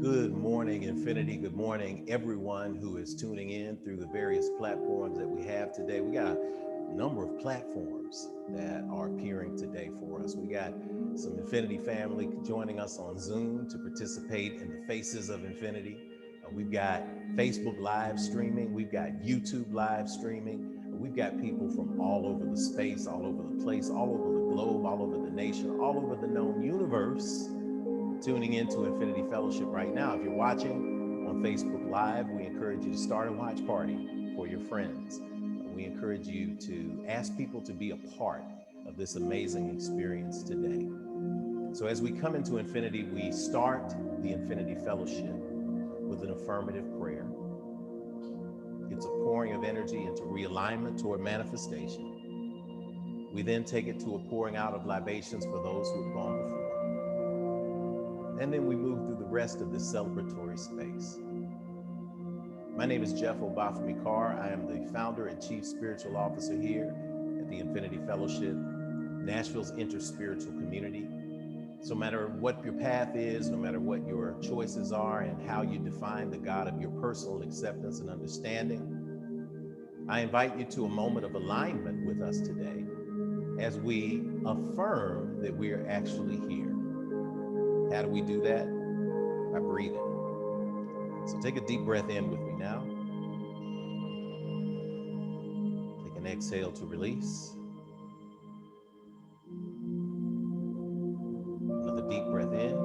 Good morning, Infinity. Good morning, everyone who is tuning in through the various platforms that we have today. We got a number of platforms that are appearing today for us. We got some Infinity family joining us on Zoom to participate in the Faces of Infinity. We've got Facebook live streaming. We've got YouTube live streaming. We've got people from all over the space, all over the place, all over the globe, all over the nation, all over the known universe, tuning into Infinity Fellowship right now. If you're watching on Facebook Live, we encourage you to start a watch party for your friends. We encourage you to ask people to be a part of this amazing experience today. So as we come into Infinity, we start the Infinity Fellowship with an affirmative prayer. It's a pouring of energy into realignment toward manifestation. We then take it to a pouring out of libations for those who have gone before. And then we move through the rest of this celebratory space. My name is Jeff Obafemi Carr. I am the founder and chief spiritual officer here at the Infinity Fellowship, Nashville's interspiritual community. So no matter what your path is, no matter what your choices are and how you define the God of your personal acceptance and understanding, I invite you to a moment of alignment with us today as we affirm that we are actually here. How do we do that? By breathing. So take a deep breath in with me now. Take an exhale to release. Another deep breath in.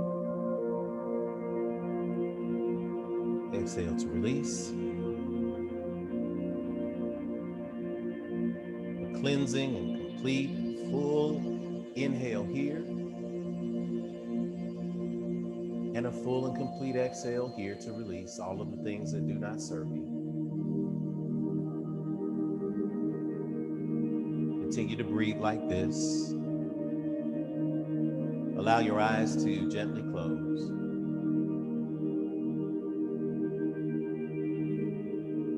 Exhale to release. A cleansing and complete and full inhale here. And a full and complete exhale here to release all of the things that do not serve you. Continue to breathe like this. Allow your eyes to gently close.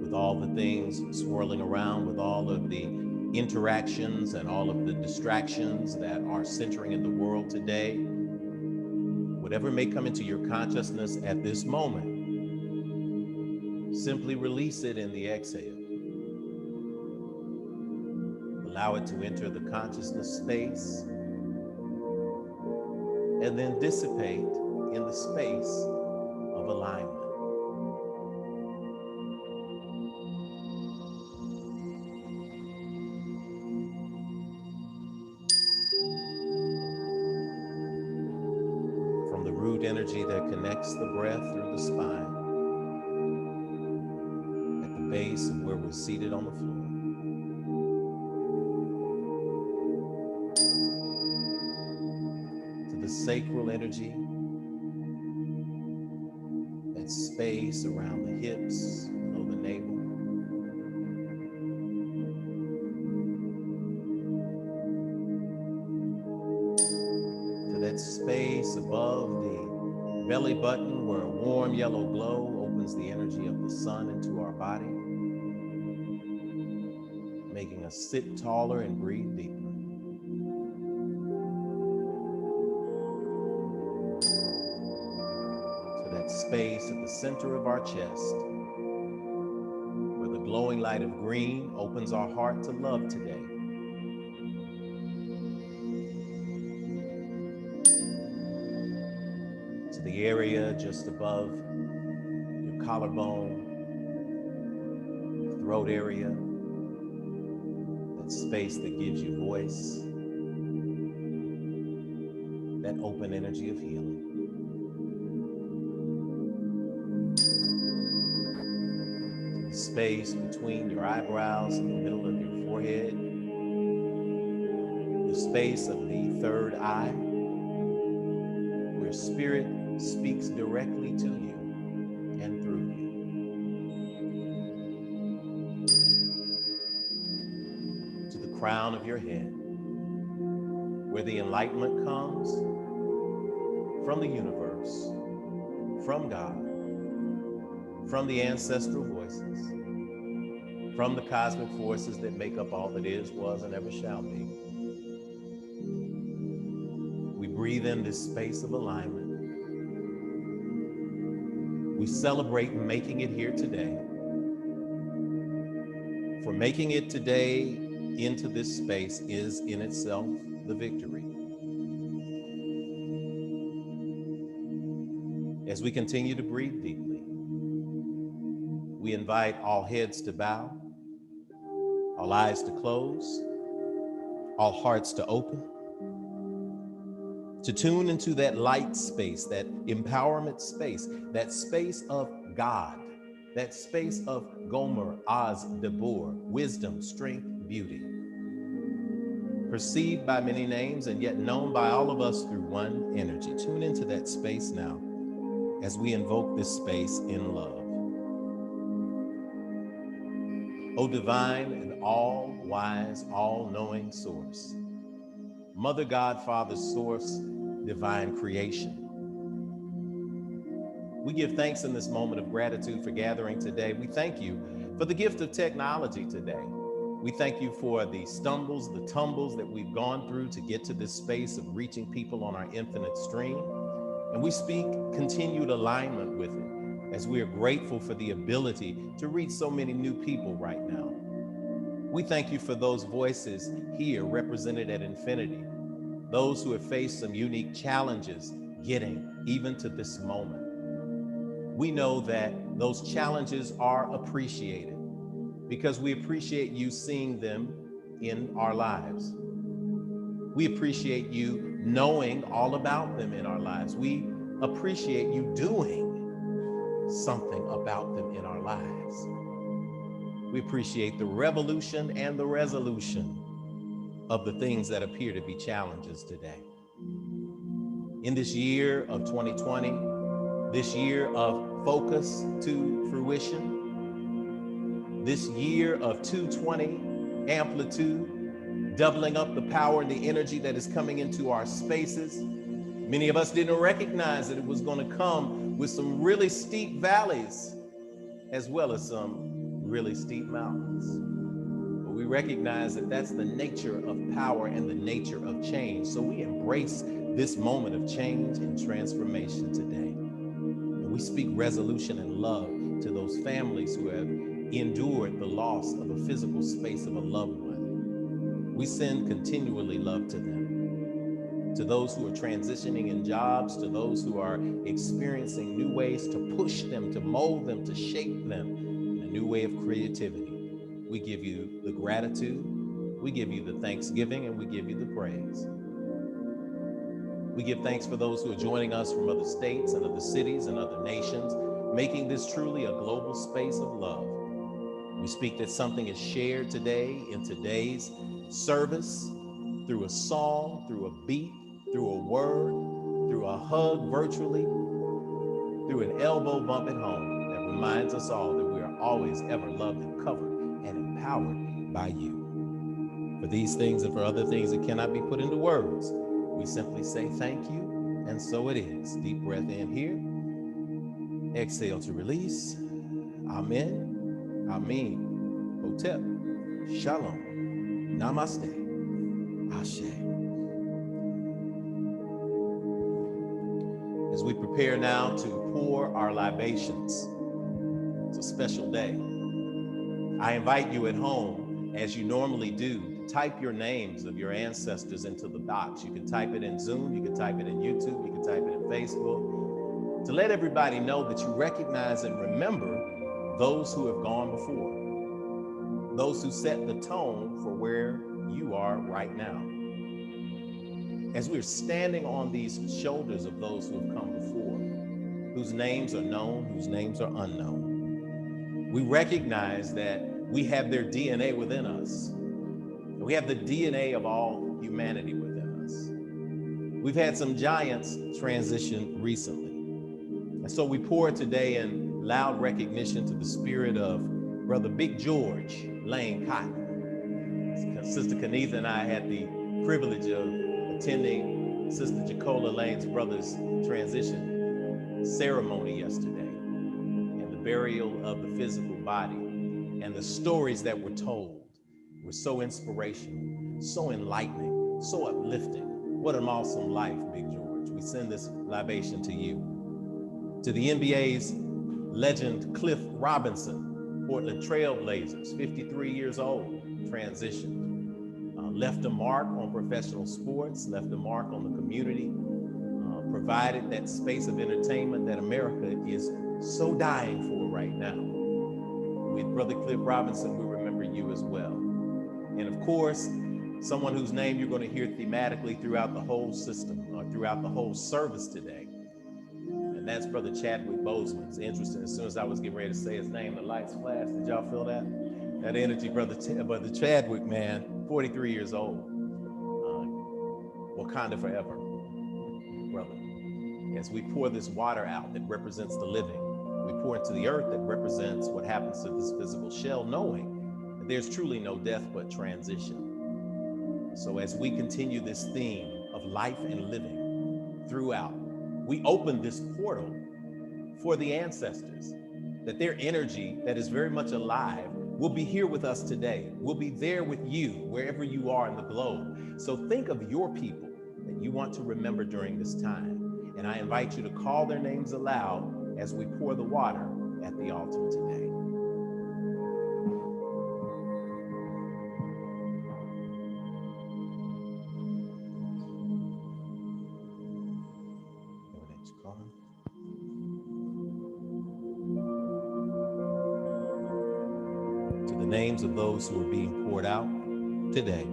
With all the things swirling around, with all of the interactions and all of the distractions that are centering in the world today, whatever may come into your consciousness at this moment, simply release it in the exhale. Allow it to enter the consciousness space and then dissipate in the space of alignment. Energy that connects the breath through the spine at the base of where we're seated on the floor. To the sacral energy, that space around the hips, below the navel. To that space above the belly button where a warm yellow glow opens the energy of the sun into our body, making us sit taller and breathe deeper. To that space at the center of our chest where the glowing light of green opens our heart to love today. The area just above your collarbone, throat area, that space that gives you voice, that open energy of healing. The space between your eyebrows and the middle of your forehead, the space of the third eye, where spirit speaks directly to you and through you. To the crown of your head, where the enlightenment comes from the universe, from God, from the ancestral voices, from the cosmic forces that make up all that is, was, and ever shall be. We breathe in this space of alignment. celebrate making it here today. For making it today into this space is in itself the victory. As we continue to breathe deeply, we invite all heads to bow, all eyes to close, all hearts to open, to tune into that light space, that empowerment space, that space of God, that space of Gomer, Oz, Debor, wisdom, strength, beauty, perceived by many names and yet known by all of us through one energy. Tune into that space now as we invoke this space in love. O divine and all-wise, all-knowing source, Mother God, Father source, divine creation. We give thanks in this moment of gratitude for gathering today. We thank you for the gift of technology today. We thank you for the stumbles, the tumbles that we've gone through to get to this space of reaching people on our infinite stream. And we speak continued alignment with it as we are grateful for the ability to reach so many new people right now. We thank you for those voices here represented at Infinity, those who have faced some unique challenges getting even to this moment. We know that those challenges are appreciated because we appreciate you seeing them in our lives. We appreciate you knowing all about them in our lives. We appreciate you doing something about them in our lives. We appreciate the revolution and the resolution of the things that appear to be challenges today. In this year of 2020, this year of focus to fruition, this year of 220 amplitude, doubling up the power and the energy that is coming into our spaces. Many of us didn't recognize that it was going to come with some really steep valleys as well as some really steep mountains. But we recognize that that's the nature of power and the nature of change. So we embrace this moment of change and transformation today. And we speak resolution and love to those families who have endured the loss of a physical space of a loved one. We send continually love to them. To those who are transitioning in jobs, to those who are experiencing new ways to push them, to mold them, to shape them in a new way of creativity. We give you the gratitude, we give you the thanksgiving, and we give you the praise. We give thanks for those who are joining us from other states and other cities and other nations, making this truly a global space of love. We speak that something is shared today in today's service through a song, through a beat, through a word, through a hug virtually, through an elbow bump at home that reminds us all that we are always ever loved and covered and empowered by you. For these things and for other things that cannot be put into words, we simply say thank you, and so it is. Deep breath in here, exhale to release. Amen, Amen, Hotep, Shalom, Namaste, Ashe. As we prepare now to pour our libations, it's a special day. I invite you at home, as you normally do, to type your names of your ancestors into the box. You can type it in Zoom, you can type it in YouTube, you can type it in Facebook, to let everybody know that you recognize and remember those who have gone before, those who set the tone for where you are right now. As we're standing on these shoulders of those who have come before, whose names are known, whose names are unknown, we recognize that we have their DNA within us. We have the DNA of all humanity within us. We've had some giants transition recently. And so we pour today in loud recognition to the spirit of Brother Big George Lane Cotton. Sister Kenitha and I had the privilege of attending Sister Jacola Lane's brother's transition ceremony yesterday, and the burial of the physical body, and the stories that were told were so inspirational, so enlightening, so uplifting. What an awesome life, Big George. We send this libation to you. To the NBA's Legend Cliff Robinson, Portland Trailblazers, 53 years old, transitioned. Left a mark on professional sports, left a mark on the community, provided that space of entertainment that America is so dying for right now. With Brother Cliff Robinson, we remember you as well. And of course, someone whose name you're going to hear thematically throughout the whole system, or throughout the whole service today. And that's Brother Chadwick Boseman. It's interesting, as soon as I was getting ready to say his name, the lights flashed. Did y'all feel that? That energy, Brother Chadwick, man, 43 years old. Wakanda forever, brother. As we pour this water out that represents the living, we pour into the earth that represents what happens to this physical shell, knowing that there's truly no death but transition. So as we continue this theme of life and living throughout, we open this portal for the ancestors, that their energy that is very much alive will be here with us today. We'll be there with you wherever you are in the globe. So think of your people that you want to remember during this time. And I invite you to call their names aloud as we pour the water at the altar today. Names of those who are being poured out today.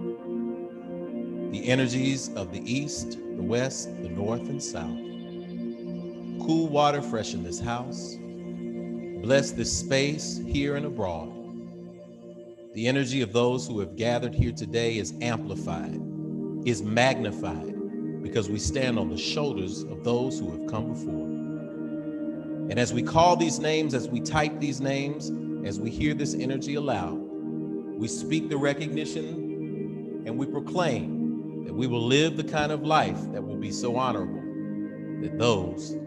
The energies of the east, the west, the north, and south. Cool water freshen this house. Bless this space here and abroad. The energy of those who have gathered here today is amplified, is magnified, because we stand on the shoulders of those who have come before. And as we call these names, as we type these names, as we hear this energy aloud, we speak the recognition and we proclaim that we will live the kind of life that will be so honorable that those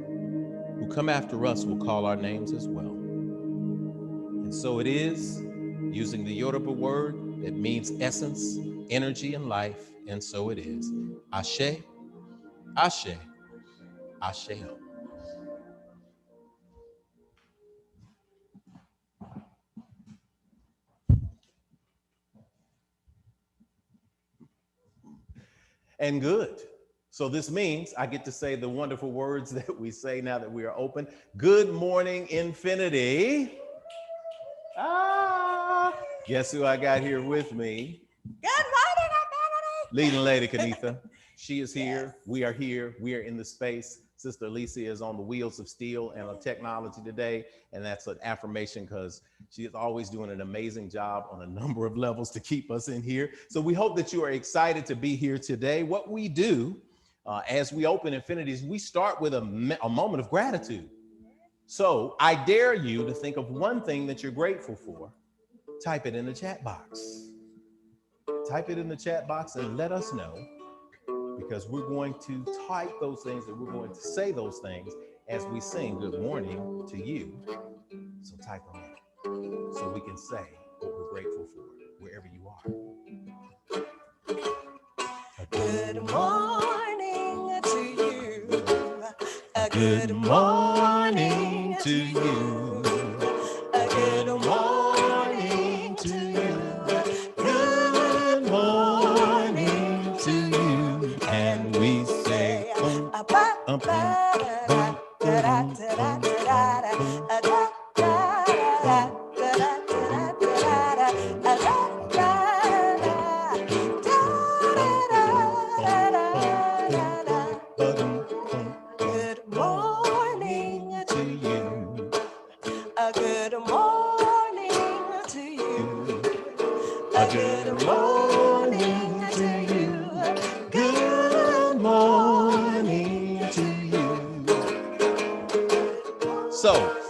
who come after us will call our names as well. And so it is, using the Yoruba word that means essence, energy, and life, and so it is. Ashe, Ashe, Ashe. And good. So this means I get to say the wonderful words that we say now that we are open. Good morning, Infinity. Guess who I got here with me? Good morning, Infinity. Leading Lady Kanitha. She is here. Yes. We are here. We are in the space. Sister Alicia is on the wheels of steel and of technology today. And that's an affirmation because she is always doing an amazing job on a number of levels to keep us in here. So we hope that you are excited to be here today. What we do as we open Infinities, we start with a moment of gratitude. So I dare you to think of one thing that you're grateful for. Type it in the chat box. Type it in the chat box and let us know, because we're going to type those things and we're going to say those things as we sing good morning to you. So type them in so we can say what we're grateful for wherever you are. Good morning to you. Good morning to you. Good morning to you. Good morning to you. And we say,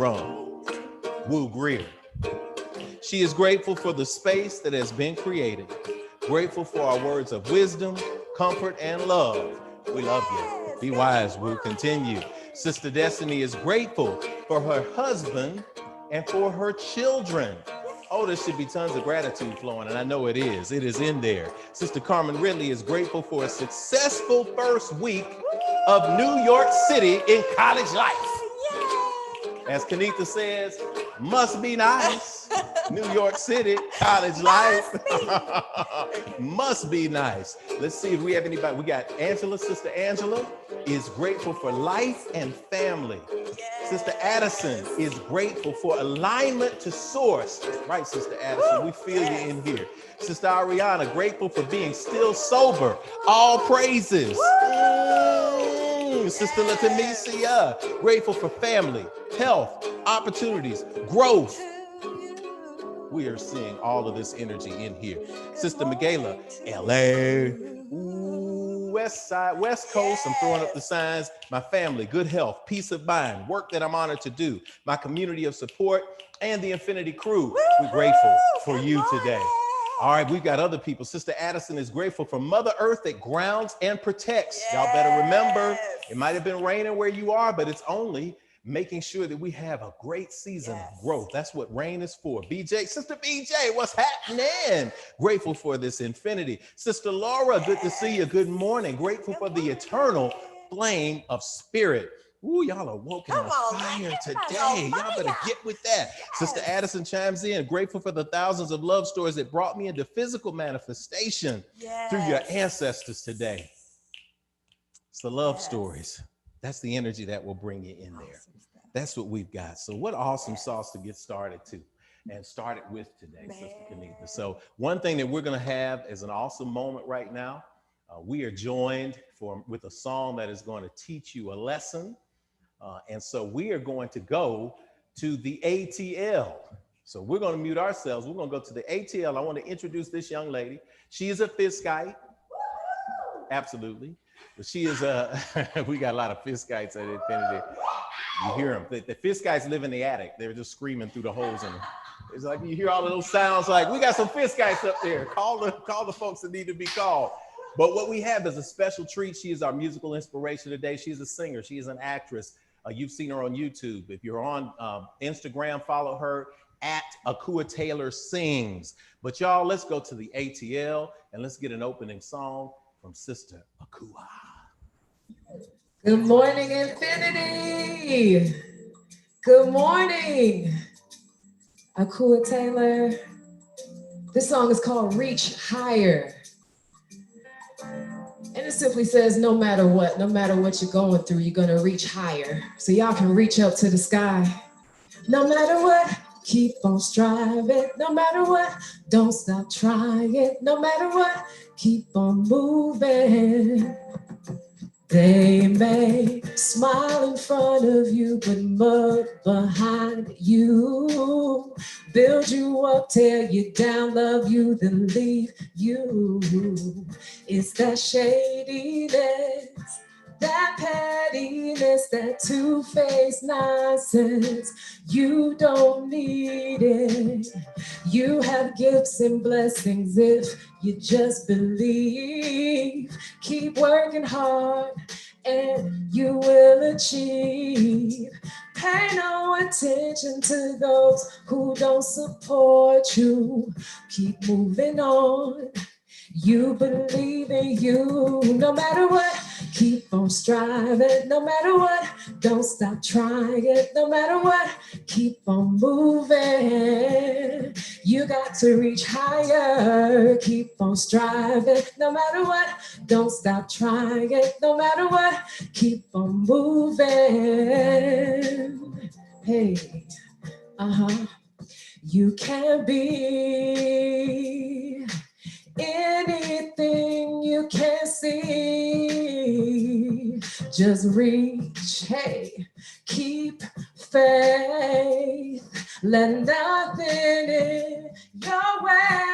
from Woo Greer. She is grateful for the space that has been created, grateful for our words of wisdom, comfort, and love. We love you. Be wise, Woo. Continue. Sister Destiny is grateful for her husband and for her children. Oh, there should be tons of gratitude flowing, and I know it is. It is in there. Sister Carmen Ridley is grateful for a successful first week of New York City in college life. As Kenita says, must be nice. New York City, college life. Must be nice. Let's see if we have anybody. We got Angela. Sister Angela is grateful for life and family. Sister Addison is grateful for alignment to source. Right, Sister Addison, we feel you in here. Sister Ariana, grateful for being still sober. All praises. Sister Latamisia, grateful for family, health, opportunities, growth. We are seeing all of this energy in here. Sister Michaela, LA. Ooh, West Side, West Coast. I'm throwing up the signs. My family, good health, peace of mind, work that I'm honored to do. My community of support and the Infinity crew. We're grateful for you today. All right, we've got other people. Sister Addison is grateful for Mother Earth that grounds and protects. Y'all better remember, it might have been raining where you are, but it's only making sure that we have a great season of growth. That's what rain is for. BJ, Sister BJ, what's happening? Grateful for this infinity. Sister Laura, good to see you. Good morning. Grateful for the eternal flame of spirit. Ooh, y'all are woken on fire today. Y'all better get with that. Sister Addison chimes in, grateful for the thousands of love stories that brought me into physical manifestation through your ancestors today. It's the love stories. That's the energy that will bring you in there. That's what we've got. So what awesome sauce to get started to and started with today, Sister Kenita. So one thing that we're going to have is an awesome moment right now. We are joined with a song that is going to teach you a lesson. And so we are going to go to the ATL. So we're going to mute ourselves. We're going to go to the ATL. I want to introduce this young lady. She is a Fiskite. Absolutely. But she is we got a lot of Fiskites at Infinity. You hear them. The Fiskites live in the attic. They're just screaming through the holes in them. It's like you hear all of those sounds like, we got some Fiskites up there. Call the folks that need to be called. But what we have is a special treat. She is our musical inspiration today. She's a singer. She is an actress. You've seen her on YouTube. If you're on Instagram, follow her at Akua Taylor Sings. But y'all, let's go to the ATL and let's get an opening song from Sister Akua. Good morning, Infinity. Good morning, Akua Taylor. This song is called Reach Higher. And it simply says, no matter what you're going through, you're gonna reach higher. So y'all can reach up to the sky. No matter what, keep on striving. No matter what, don't stop trying. No matter what, keep on moving. They may smile in front of you, but mud behind you. Build you up, tear you down, love you, then leave you. It's that shadiness, that pettiness, that two-faced nonsense. You don't need it. You have gifts and blessings if you just believe. Keep working hard and you will achieve. Pay no attention to those who don't support you. Keep moving on. You believe in you. No matter what, keep on striving. No matter what, don't stop trying. No matter what, keep on moving. You got to reach higher. Keep on striving. No matter what, don't stop trying. No matter what, keep on moving. Hey, you can be anything you can see. Just reach, hey, keep faith. Let nothing in your way.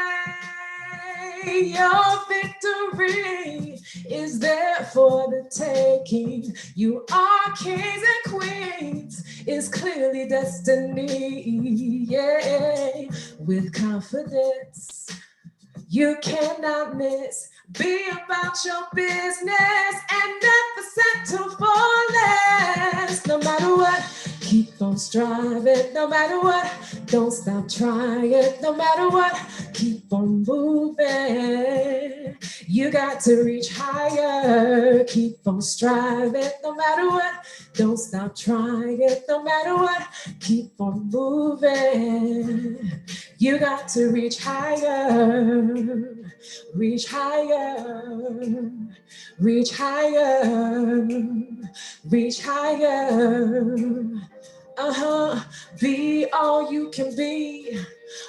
Your victory is there for the taking. You are kings and queens. It's clearly destiny, yeah. With confidence, you cannot miss. Be about your business and never settle for less. No matter what, keep on striving. No matter what, don't stop trying. No matter what, keep on moving. You You got to reach higher, keep on striving, no matter what. Don't stop trying, no matter what. Keep on moving. You got to reach higher, reach higher, reach higher, reach higher. Be all you can be.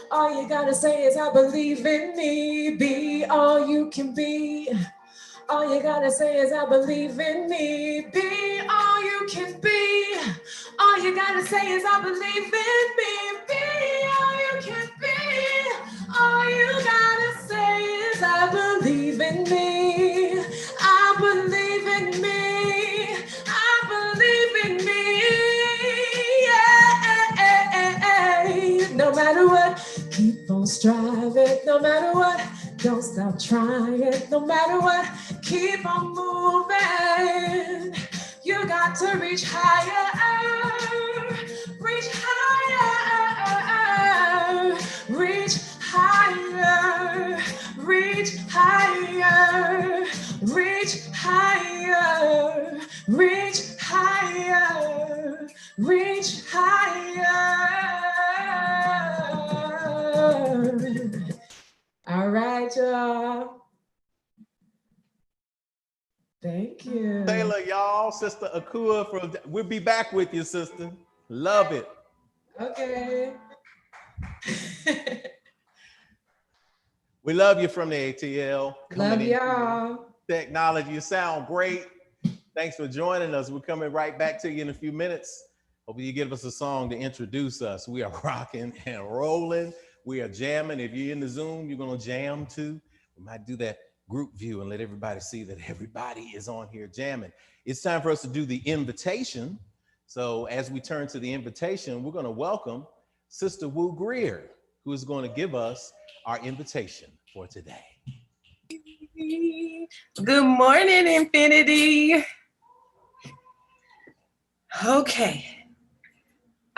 All you gotta say is I believe in me. Be all you can be. All you gotta say is I believe in me. Be all you can be. All you gotta say is I believe in me. Be all you can be. All you gotta say is I believe in me. I believe in me. I believe in me. Yeah. No matter what, keep on striving. No matter what, don't stop trying. No matter what, keep on moving. You got to reach higher, reach higher, reach higher, reach higher, reach higher, reach higher, reach higher. All right, y'all. Thank you. Taylor, y'all, Sister Akua from, we'll be back with you, sister. Love it. Okay. We love you from the ATL. Love in y'all. Technology, you sound great. Thanks for joining us. We're coming right back to you in a few minutes. Hope you give us a song to introduce us. We are rocking and rolling. We are jamming. If you're in the Zoom, you're gonna jam too. We might do that group view and let everybody see that everybody is on here jamming. It's time for us to do the invitation. So as we turn to the invitation, we're gonna welcome Sister Wu Greer, who is going to give us our invitation for today. Good morning, Infinity. Okay.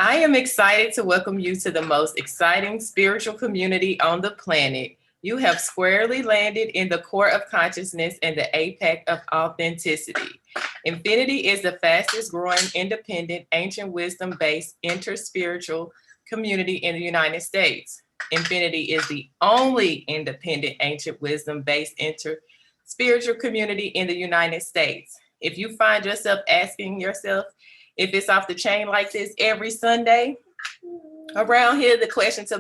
I am excited to welcome you to the most exciting spiritual community on the planet. You have squarely landed in the core of consciousness and the apex of authenticity. Infinity is the fastest growing independent, ancient wisdom-based interspiritual community in the United States. Infinity is the only independent, ancient wisdom-based interspiritual community in the United States. If you find yourself asking yourself if it's off the chain like this every Sunday, around here, the answer to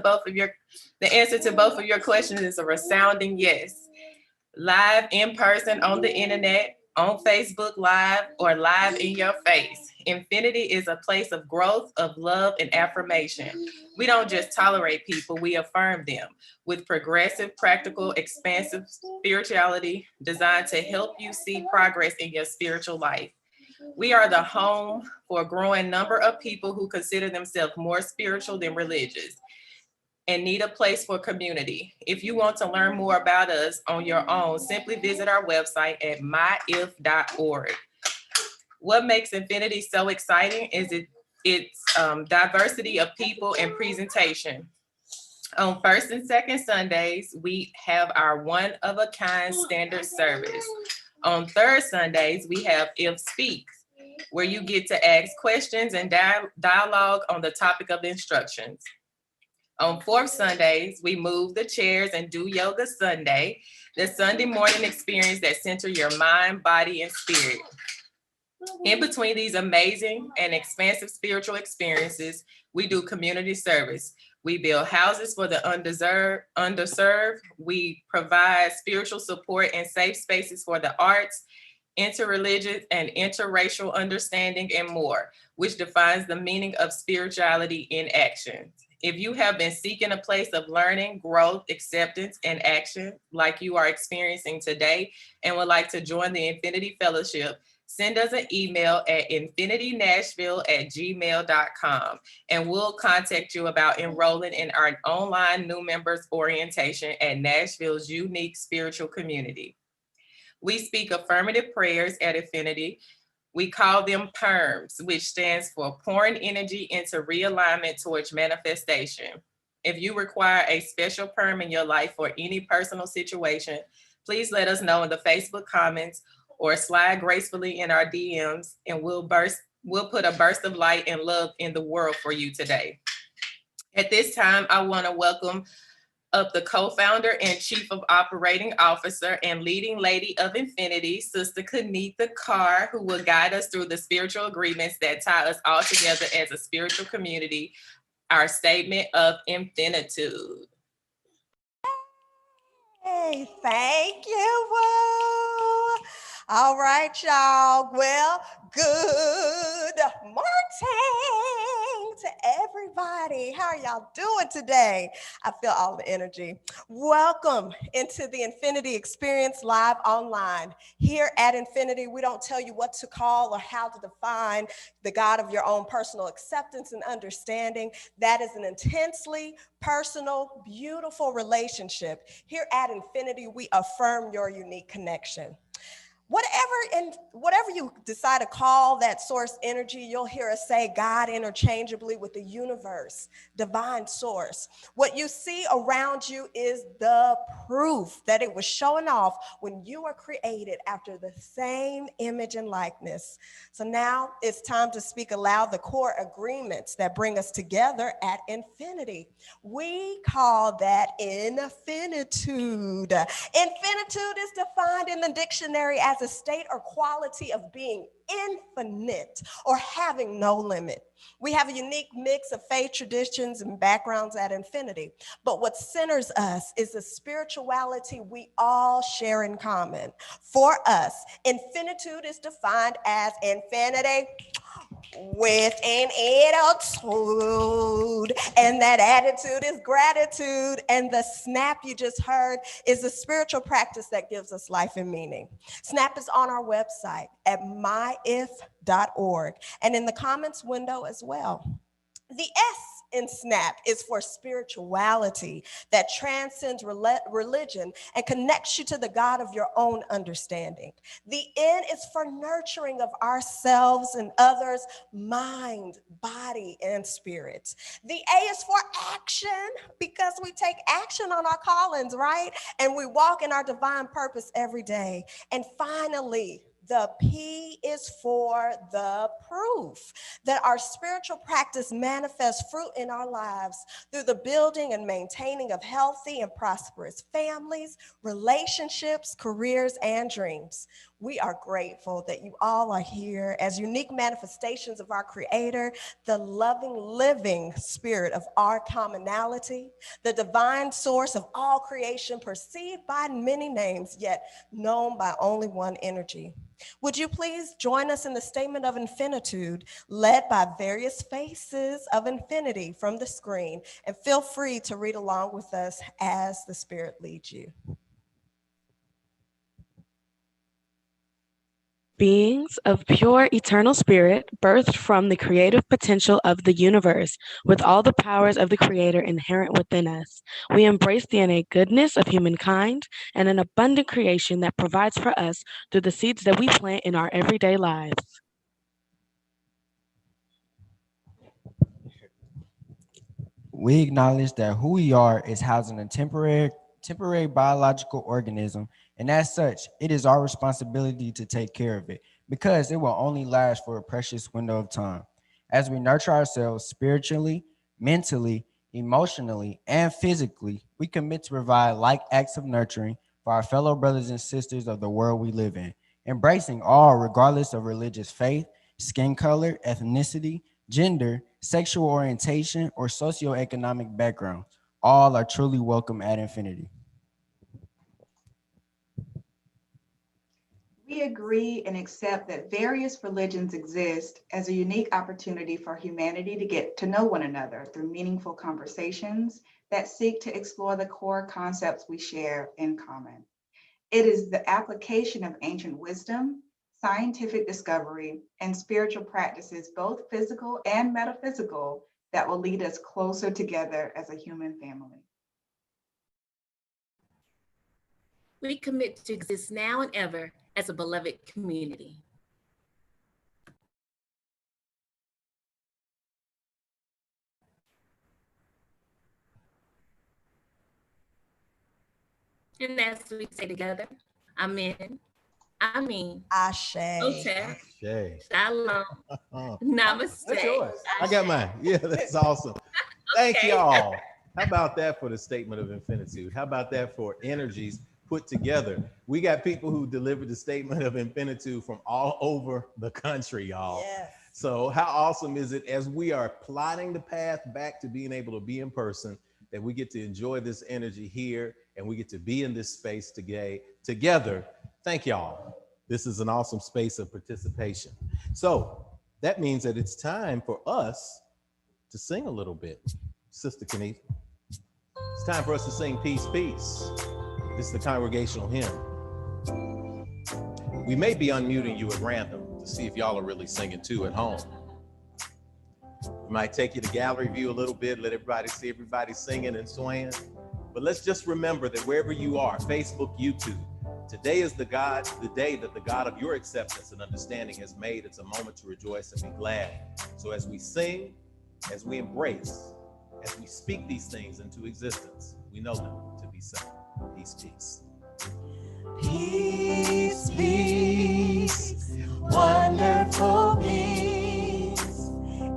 both of your questions is a resounding yes. Live in person on the internet, on Facebook Live, or live in your face. Infinity is a place of growth, of love, and affirmation. We don't just tolerate people, we affirm them with progressive, practical, expansive spirituality designed to help you see progress in your spiritual life. We are the home for a growing number of people who consider themselves more spiritual than religious and need a place for community. If you want to learn more about us on your own, simply visit our website at myif.org. What makes Infinity so exciting is its diversity of people and presentation. On first and second Sundays, we have our one-of-a-kind standard service. On third Sundays, we have If Speaks, where you get to ask questions and dialogue on the topic of instructions. On fourth Sundays, we move the chairs and do Yoga Sunday, the Sunday morning experience that center your mind, body, and spirit. In between these amazing and expansive spiritual experiences, we do community service. We build houses for the underserved. We provide spiritual support and safe spaces for the arts, interreligious and interracial understanding, and more, which defines the meaning of spirituality in action. If you have been seeking a place of learning, growth, acceptance, and action like you are experiencing today and would like to join the Infinity Fellowship, send us an email at infinitynashville@gmail.com and we'll contact you about enrolling in our online new members orientation at Nashville's unique spiritual community. We speak affirmative prayers at Infinity. We call them PERMs, which stands for pouring energy into realignment towards manifestation. If you require a special PERM in your life for any personal situation, please let us know in the Facebook comments or slide gracefully in our DMs, and we'll put a burst of light and love in the world for you today. At this time, I want to welcome up the co-founder and chief of operating officer and leading lady of Infinity, Sister Kanitha Carr, who will guide us through the spiritual agreements that tie us all together as a spiritual community, our statement of Infinitude. Hey, thank you. Woo. All right, y'all. Well, good morning to everybody. How are y'all doing today? I feel all the energy. Welcome into the Infinity Experience live online. Here at Infinity, we don't tell you what to call or how to define the God of your own personal acceptance and understanding. That is an intensely personal, beautiful relationship. Here at Infinity, we affirm your unique connection. Whatever you decide to call that source energy, you'll hear us say God interchangeably with the universe, divine source. What you see around you is the proof that it was showing off when you were created after the same image and likeness. So now it's time to speak aloud the core agreements that bring us together at Infinity. We call that Infinitude. Infinitude is defined in the dictionary as a state or quality of being infinite or having no limit. We have a unique mix of faith traditions and backgrounds at Infinity, but what centers us is the spirituality we all share in common. For us, Infinitude is defined as infinity with an attitude, and that attitude is gratitude, and the S.N.A.P you just heard is a spiritual practice that gives us life and meaning. S.N.A.P is on our website at myif.org and in the comments window as well. The S in S.N.A.P is for spirituality that transcends religion and connects you to the God of your own understanding. The N is for nurturing of ourselves and others, mind, body, and spirit. The A is for action, because we take action on our callings, right? And we walk in our divine purpose every day. And finally, the P is for the proof that our spiritual practice manifests fruit in our lives through the building and maintaining of healthy and prosperous families, relationships, careers, and dreams. We are grateful that you all are here as unique manifestations of our Creator, the loving, living spirit of our commonality, the divine source of all creation, perceived by many names, yet known by only one energy. Would you please join us in the statement of Infinitude, led by various faces of infinity from the screen, and feel free to read along with us as the Spirit leads you. Beings of pure eternal spirit, birthed from the creative potential of the universe, with all the powers of the Creator inherent within us. We embrace the innate goodness of humankind and an abundant creation that provides for us through the seeds that we plant in our everyday lives. We acknowledge that who we are is housing a temporary biological organism, and as such, it is our responsibility to take care of it, because it will only last for a precious window of time. As we nurture ourselves spiritually, mentally, emotionally, and physically, we commit to provide like acts of nurturing for our fellow brothers and sisters of the world we live in, embracing all regardless of religious faith, skin color, ethnicity, gender, sexual orientation, or socioeconomic background. All are truly welcome at Infinity. We agree and accept that various religions exist as a unique opportunity for humanity to get to know one another through meaningful conversations that seek to explore the core concepts we share in common. It is the application of ancient wisdom, scientific discovery, and spiritual practices, both physical and metaphysical, that will lead us closer together as a human family. We commit to exist now and ever as a beloved community. And as we say together, amen. I mean, Ashe. Hotep, Shay. Shalom, Namaste. That's yours. I got mine. Yeah, that's awesome. Thank Okay. y'all. How about that for the statement of infinitude? How about that for energies put together? We got people who delivered the statement of infinitude from all over the country, y'all. Yes. So how awesome is it as we are plotting the path back to being able to be in person, that we get to enjoy this energy here and we get to be in this space together. Thank y'all. This is an awesome space of participation. So that means that it's time for us to sing a little bit. Sister Kenny, it's time for us to sing Peace, Peace. This is the congregational hymn. We may be unmuting you at random to see if y'all are really singing too at home. We might take you to gallery view a little bit, let everybody see everybody singing and swaying. But let's just remember that wherever you are, Facebook, YouTube, today is the day that the God of your acceptance and understanding has made. It's a moment to rejoice and be glad. So as we sing, as we embrace, as we speak these things into existence, we know them to be so. Peace, peace. Peace, peace, wonderful peace,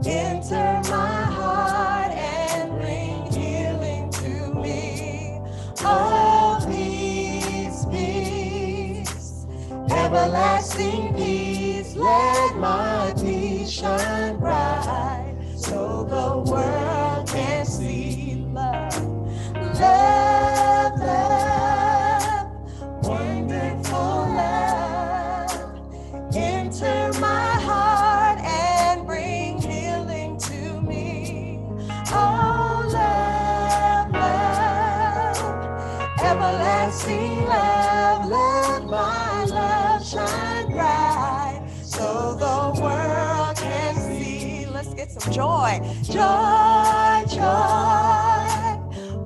enter my heart and bring healing to me. Oh, peace, peace, everlasting peace, let my peace shine bright, so the world can see love, love, love, wonderful love, enter my heart and bring healing to me. Oh, love, love, everlasting love, let my love shine bright, so the world can see. Let's get some joy, joy, joy,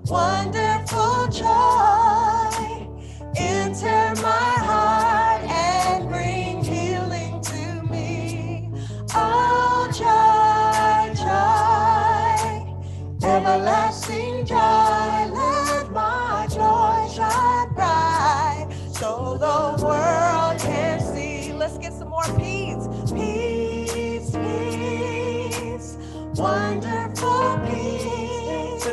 wonderful joy, enter my heart and bring healing to me. Oh, joy, joy, everlasting joy, let my joy shine bright, so the world can see. Let's get some more peace, peace, peace, wonderful peace,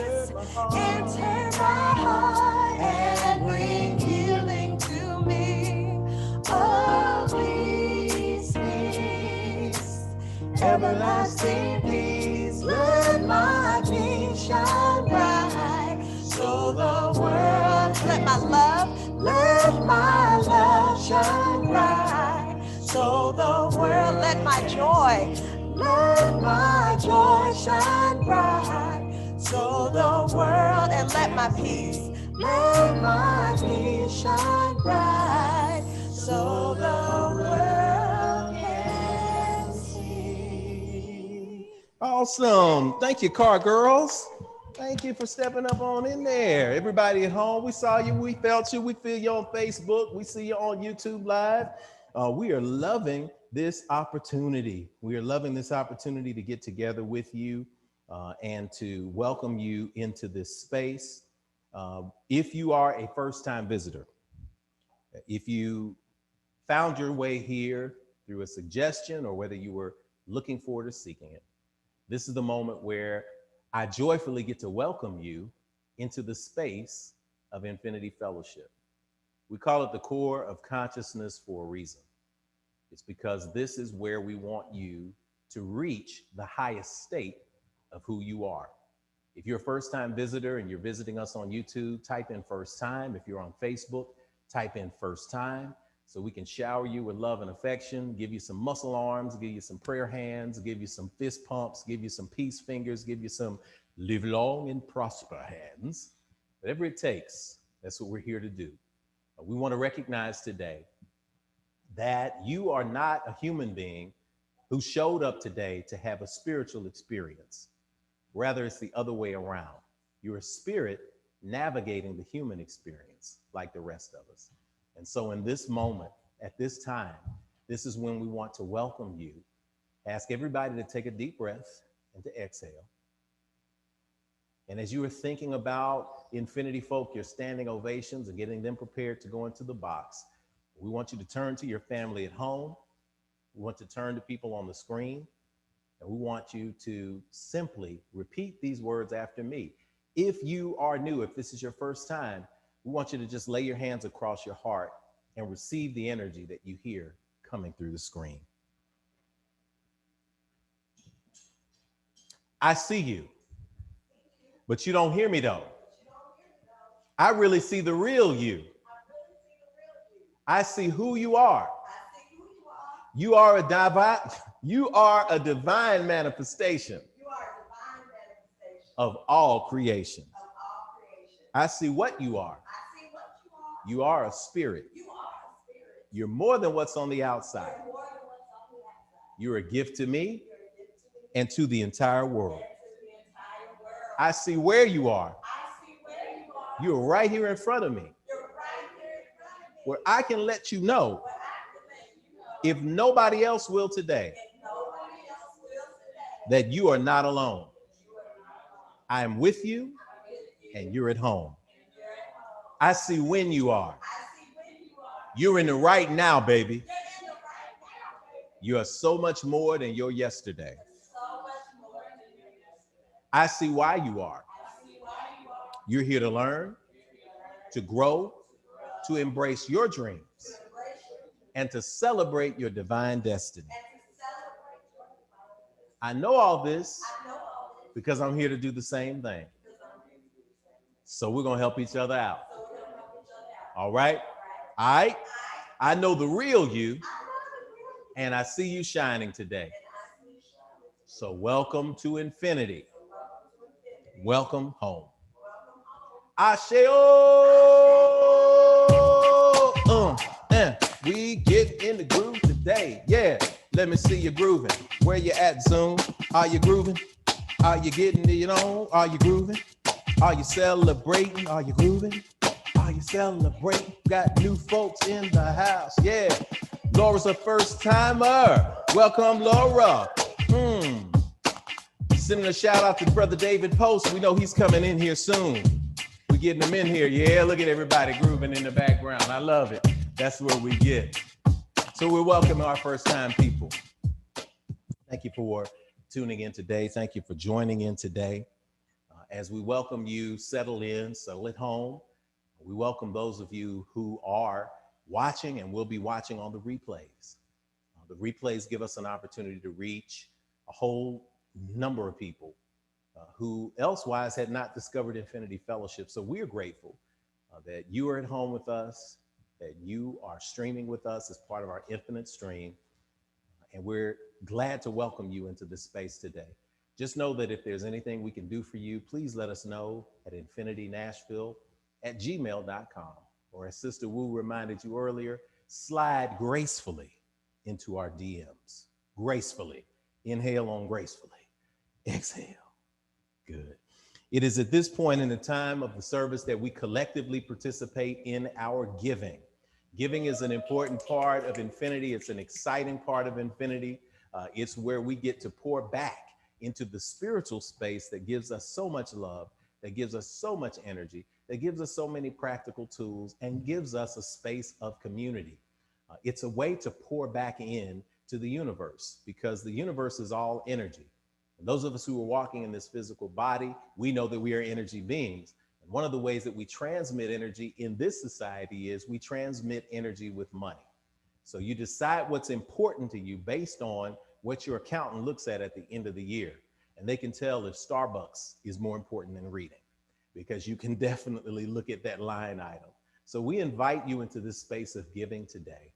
enter my heart and bring healing to me. Oh, peace, peace, everlasting peace, let my peace shine bright, so the world, let my love shine bright, so the world, let my joy shine bright, so the world, and let my peace shine bright, so the world can see. Awesome. Thank you, car girls. Thank you for stepping up on in there. Everybody at home, we saw you, we felt you, we feel you on Facebook, we see you on YouTube Live. We are loving this opportunity. We are loving this opportunity to get together with you and to welcome you into this space. If you are a first-time visitor, if you found your way here through a suggestion or whether you were looking forward to seeking it, this is the moment where I joyfully get to welcome you into the space of Infinity Fellowship. We call it the core of consciousness for a reason. It's because this is where we want you to reach the highest state of who you are. If you're a first-time visitor and you're visiting us on YouTube, type in first time. If you're on Facebook, type in first time, so we can shower you with love and affection, give you some muscle arms, give you some prayer hands, give you some fist pumps, give you some peace fingers, give you some live long and prosper hands. Whatever it takes, that's what we're here to do. We want to recognize today that you are not a human being who showed up today to have a spiritual experience. Rather, it's the other way around. You're a spirit navigating the human experience like the rest of us. And so in this moment, at this time, this is when we want to welcome you. Ask everybody to take a deep breath and to exhale. And as you are thinking about Infinity Folk, your standing ovations and getting them prepared to go into the box, we want you to turn to your family at home. We want to turn to people on the screen. And we want you to simply repeat these words after me. If you are new, if this is your first time, we want you to just lay your hands across your heart and receive the energy that you hear coming through the screen. I see you, but you don't hear me though. I really see the real you. I see who you are. You are a divine manifestation of all creation. I see what you are. You are a spirit. You're more than what's on the outside. You're a gift to me and to the entire world. I see where you are. You're right here in front of me, where I can let you know, if nobody else will today, that you are not alone. I am with you and you're at home. I see when you are. You're in the right now, baby. You are so much more than your yesterday. I see why you are. You're here to learn, to grow, to embrace your dreams, and to celebrate your divine destiny. I know all this because I'm here to do the same thing. So we're going to help each other out. All right? All right? I know the real you, and I see you shining today. So welcome to infinity. Welcome home. Asheo. We get in the groove today. Yeah, let me see you grooving. Where you at, Zoom? Are you grooving? Are you getting it on? Are you grooving? Are you celebrating? Are you grooving? Are you celebrating? Got new folks in the house. Yeah, Laura's a first timer. Welcome, Laura. Sending a shout out to Brother David Post. We know he's coming in here soon. We're getting him in here. Yeah, look at everybody grooving in the background. I love it. That's where we get. So we're welcoming our first time people. Thank you for tuning in today. Thank you for joining in today. As we welcome you, settle in, settle at home. We welcome those of you who are watching and will be watching on the replays. The replays give us an opportunity to reach a whole number of people who elsewise had not discovered Infinity Fellowship. So we are grateful that you are at home with us, that you are streaming with us as part of our infinite stream. And we're glad to welcome you into this space today. Just know that if there's anything we can do for you, please let us know at infinitynashville@gmail.com. Or as Sister Wu reminded you earlier, slide gracefully into our DMs. Gracefully. Inhale on gracefully. Exhale. Good. It is at this point in the time of the service that we collectively participate in our giving. Giving is an important part of Infinity. It's an exciting part of Infinity. It's where we get to pour back into the spiritual space that gives us so much love, that gives us so much energy, that gives us so many practical tools, and gives us a space of community. It's a way to pour back in to the universe, because the universe is all energy. And those of us who are walking in this physical body, we know that we are energy beings. And one of the ways that we transmit energy in this society is we transmit energy with money. So you decide what's important to you based on what your accountant looks at the end of the year. And they can tell if Starbucks is more important than reading, because you can definitely look at that line item. So we invite you into this space of giving today.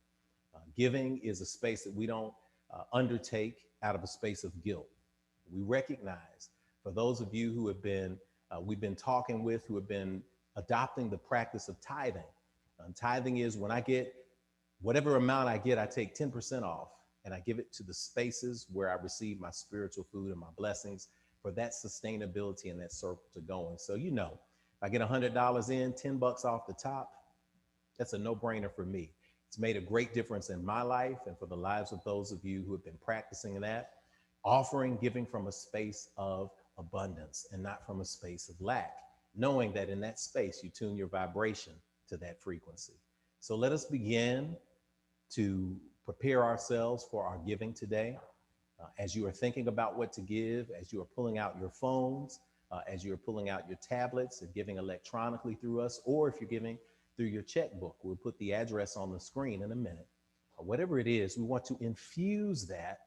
Giving is a space that we don't undertake out of a space of guilt. We recognize, for those of you who have been, we've been talking with, who have been adopting the practice of tithing. Tithing is when I get whatever amount I get, I take 10% off and I give it to the spaces where I receive my spiritual food and my blessings, for that sustainability and that circle to go. And so, you know, if I get $100 in, 10 bucks off the top, that's a no-brainer for me. It's made a great difference in my life and for the lives of those of you who have been practicing that, offering, giving from a space of abundance and not from a space of lack, knowing that in that space you tune your vibration to that frequency. So let us begin to prepare ourselves for our giving today. As you are thinking about what to give, as you are pulling out your phones, as you are pulling out your tablets and giving electronically through us, or if you're giving through your checkbook, we'll put the address on the screen in a minute. Whatever it is, we want to infuse that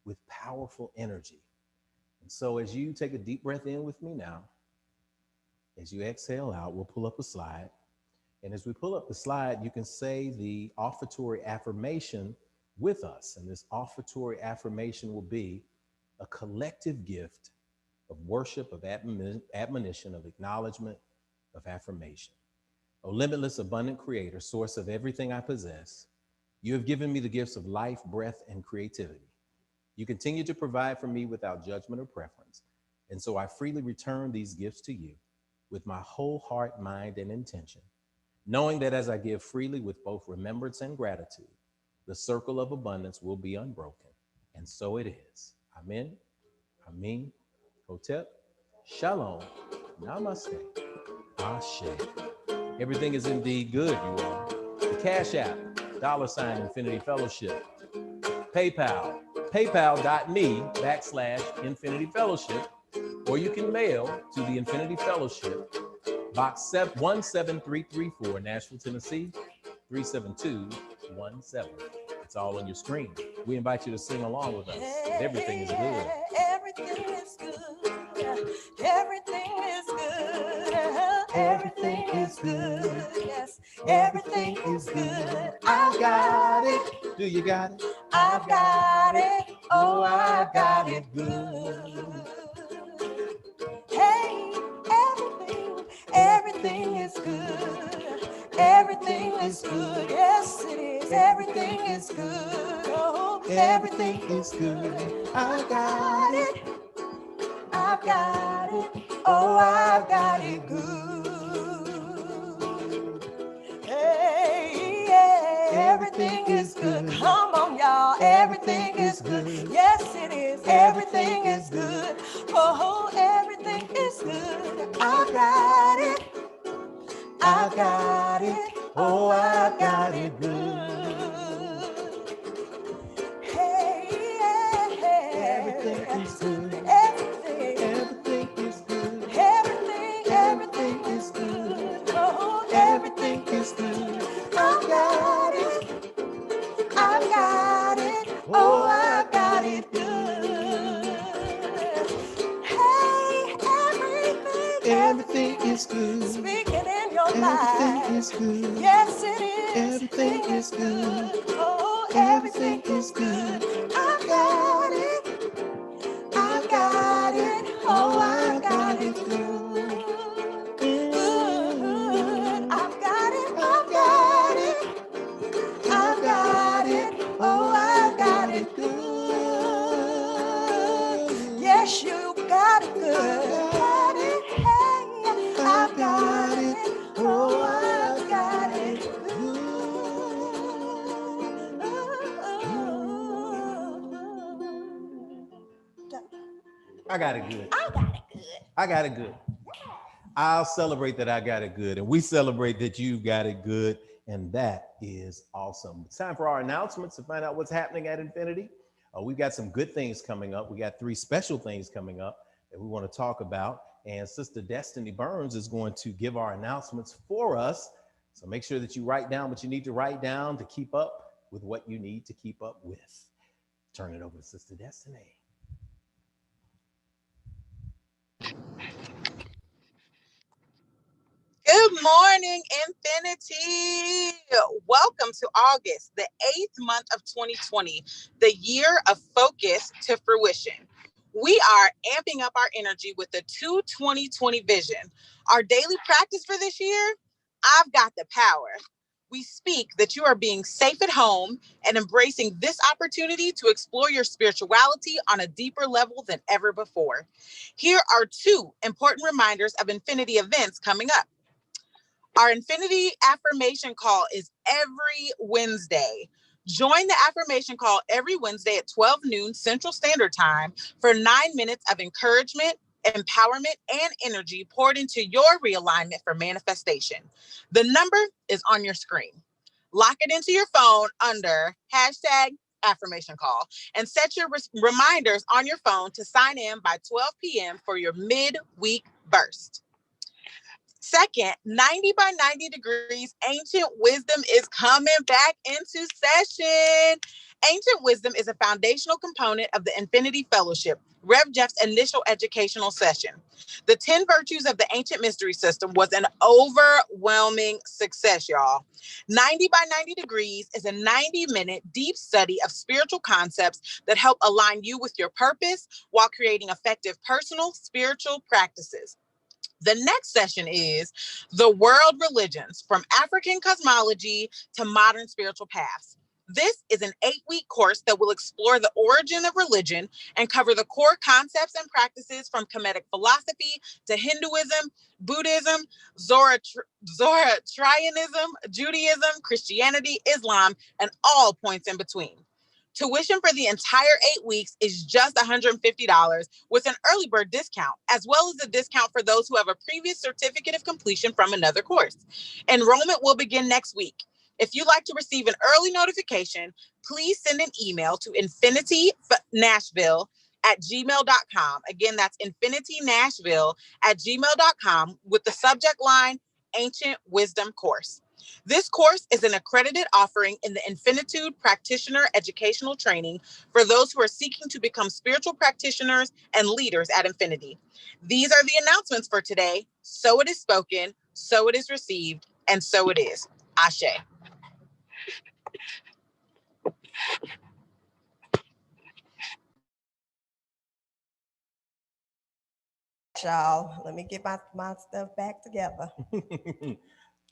with powerful energy. And so as you take a deep breath in with me now, as you exhale out, we'll pull up a slide. And as we pull up the slide, you can say the offertory affirmation with us. And this offertory affirmation will be a collective gift of worship, of admonition, of acknowledgement, of affirmation. O limitless, abundant creator, source of everything I possess, you have given me the gifts of life, breath, and creativity. You continue to provide for me without judgment or preference. And so I freely return these gifts to you with my whole heart, mind, and intention, knowing that as I give freely with both remembrance and gratitude, the circle of abundance will be unbroken. And so it is. Amen. Amen. Hotep. Shalom. Namaste. Ashe. Everything is indeed good, you all. The Cash App, $ Infinity Fellowship. PayPal, paypal.me/Infinity Fellowship. Or you can mail to the Infinity Fellowship, Box 17334, Nashville, Tennessee, 37217. It's all on your screen. We invite you to sing along with us. Everything is good. Everything is good. Everything is good. Everything is good. Yes, everything is good. I've got it. Do you got it? I've got it. Oh, I've got it good. Hey, everything is good. Everything is good. Yes, it is. Everything is good. Oh, everything is good. I got it. I've got it. Oh, I've got it good. Hey, yeah, everything is good. Come on, y'all. Everything is good. Yes, it is. Everything is good. Oh, everything is good. I've got it. I've got it. Oh, I've got it good. Hey, yeah, everything is good. Everything is good. Everything is good. Oh, everything is good. I've got it. I've got it. Oh, I've got it good. Hey, everything is good. Speaking in your life. Everything is good. Yes, it is. Everything is good. Oh, everything is good. I've got it. I've got it. Oh, I've got it good. I've got it. I've got it. I've got it. Oh, I've got it good. Yes, you got it good. Got it. Hey, I've got it. Oh, I've got it good. I got it good. I got it good. I got it good. I'll celebrate that I got it good. And we celebrate that you got it good. And that is awesome. It's time for our announcements to find out what's happening at Infinity. We've got some good things coming up. We got 3 special things coming up that we want to talk about. And Sister Destiny Burns is going to give our announcements for us. So make sure that you write down what you need to write down to keep up with what you need to keep up with. Turn it over to Sister Destiny. Good morning, Infinity. Welcome to August, the 8th month of 2020, the year of focus to fruition. We are amping up our energy with the 2-20-20 vision. Our daily practice for this year, I've got the power. We speak that you are being safe at home and embracing this opportunity to explore your spirituality on a deeper level than ever before. Here are 2 important reminders of Infinity events coming up. Our Infinity Affirmation Call is every Wednesday. Join the affirmation call every Wednesday at 12 noon Central Standard Time for 9 minutes of encouragement, empowerment, and energy poured into your realignment for manifestation. The number is on your screen. Lock it into your phone under #affirmation call and set your reminders on your phone to sign in by 12 p.m. for your midweek burst. Second, 90 by 90 degrees, ancient wisdom is coming back into session. Ancient wisdom is a foundational component of the Infinity Fellowship, Rev Jeff's initial educational session. The 10 virtues of the ancient mystery system was an overwhelming success, y'all. 90 by 90 degrees is a 90-minute deep study of spiritual concepts that help align you with your purpose while creating effective personal spiritual practices. The next session is The World Religions, from African cosmology to modern spiritual paths. This is an 8-week course that will explore the origin of religion and cover the core concepts and practices from Kemetic philosophy to Hinduism, Buddhism, Zoroastrianism, Judaism, Christianity, Islam, and all points in between. Tuition for the entire 8 weeks is just $150 with an early bird discount, as well as a discount for those who have a previous certificate of completion from another course. Enrollment will begin next week. If you'd like to receive an early notification, please send an email to infinitynashville@gmail.com. Again, that's infinitynashville@gmail.com with the subject line Ancient Wisdom Course. This course is an accredited offering in the Infinitude Practitioner educational training for those who are seeking to become spiritual practitioners and leaders at Infinity. These are the announcements for today. So it is spoken, so it is received, and so it is. Ashe. Y'all, let me get my stuff back together.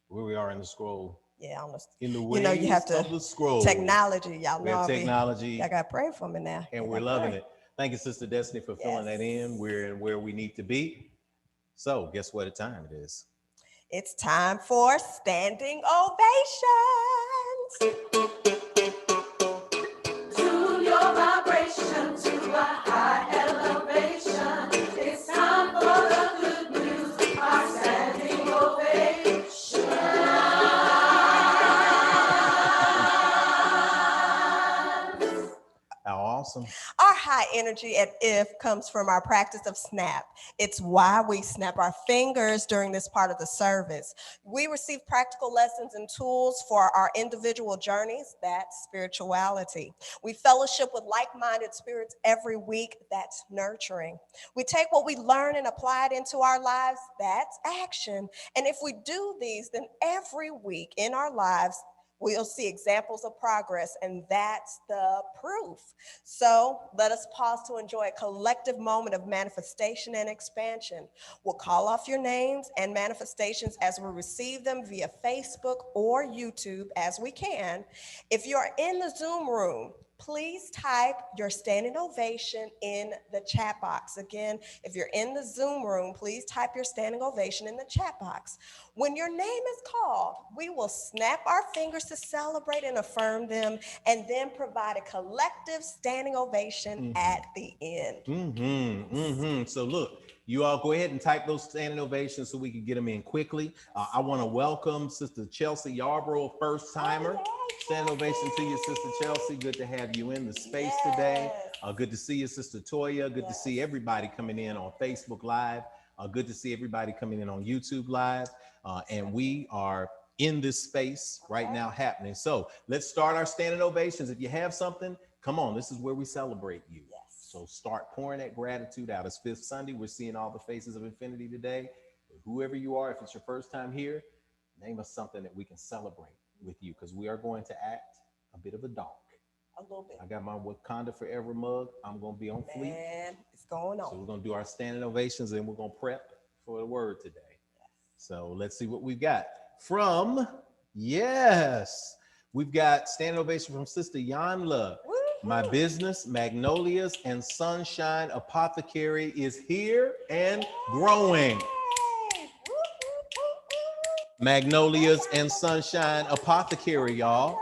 Where we are in the scroll. Yeah, on the, In the you know, you have to of the scroll. technology. Y'all We know have technology. Y'all got to pray for me now. And we're loving it. Thank you, Sister Destiny, for filling that in. We're where we need to be. So guess what time it is? It's time for standing ovations. Tune your vibration to a high elevation. It's time for the good news, our standing ovation. How awesome. Our high energy at IF comes from our practice of SNAP. It's why we snap our fingers during this part of the service. We receive practical lessons and tools for our individual journeys. That's spirituality. We fellowship with like-minded spirits every week. That's nurturing. We take what we learn and apply it into our lives. That's action. And if we do these, then every week in our lives, we'll see examples of progress, and that's the proof. So let us pause to enjoy a collective moment of manifestation and expansion. We'll call off your names and manifestations as we receive them via Facebook or YouTube as we can. If you're in the Zoom room, please type your standing ovation in the chat box. Again, if you're in the Zoom room, please type your standing ovation in the chat box. When your name is called, we will snap our fingers to celebrate and affirm them, and then provide a collective standing ovation at the end. So look, you all go ahead and type those standing ovations so we can get them in quickly. I want to welcome Sister Chelsea Yarborough, first timer. Standing ovation to you, Sister Chelsea. Good to have you in the space today. Good to see you, Sister Toya. Good to see everybody coming in on Facebook Live. Good to see everybody coming in on YouTube Live. And we are in this space right now happening. So let's start our standing ovations. If you have something, come on, this is where we celebrate you. So start pouring that gratitude out. It's Fifth Sunday. We're seeing all the faces of infinity today. Whoever you are, if it's your first time here, name us something that we can celebrate with you, because we are going to act a bit of a dark. A little bit. I got my Wakanda Forever mug. I'm going to be on fleek. Man, it's going on. So we're going to do our standing ovations, and we're going to prep for the word today. So let's see what we've got from, we've got standing ovation from Sister Yanla. My business, Magnolias and Sunshine Apothecary, is here and growing. Magnolias and Sunshine Apothecary, y'all.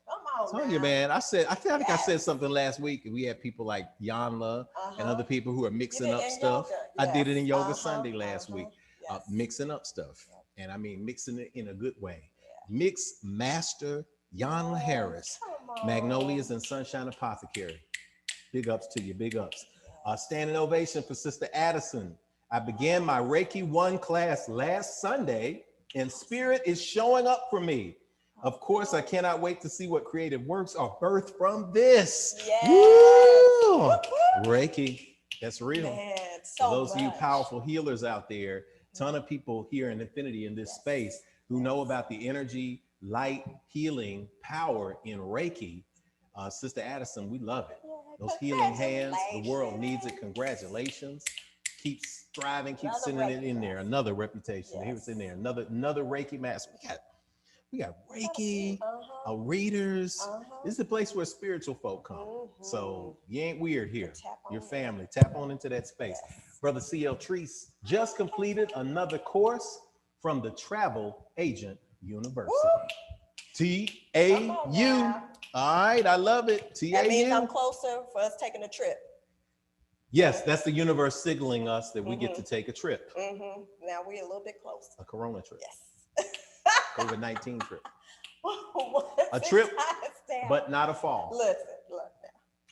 Come on. on. Tell you, now. man. I think I said something last week. We had people like Yanla and other people who are You mixing did up in stuff. yoga, I did it yes. in Yoga Sunday last week, Yes. mixing up stuff. And I mean, mixing it in a good way. Mix Master Yanla Harris, Come on. Magnolias and Sunshine Apothecary. Big ups to you, big ups. Standing ovation for Sister Addison. I began my Reiki 1 class last Sunday, and Spirit is showing up for me. Of course, I cannot wait to see what creative works are birthed from this. Yes. Woo! Reiki, that's real. Man, For those of you powerful healers out there, ton of people here in Infinity in this space who know about the energy, light, healing power in Reiki. Sister Addison, we love it. Those healing hands, the world needs it. Congratulations. Keep striving, keep sending it in there. Another reputation. Here it's in there. Another Reiki master. We got Reiki, readers. This is a place where spiritual folk come. So you ain't weird here. Your family. Tap on into that space. Brother C.L. Treese just completed another course from the Travel Agent University. TAU. All right, I love it. TAU. That means I'm closer for us taking a trip. Yes, that's the universe signaling us that we get to take a trip. Now we're a little bit closer. A Corona trip. Yes. COVID-19 trip. A trip, but not a fall. Look now.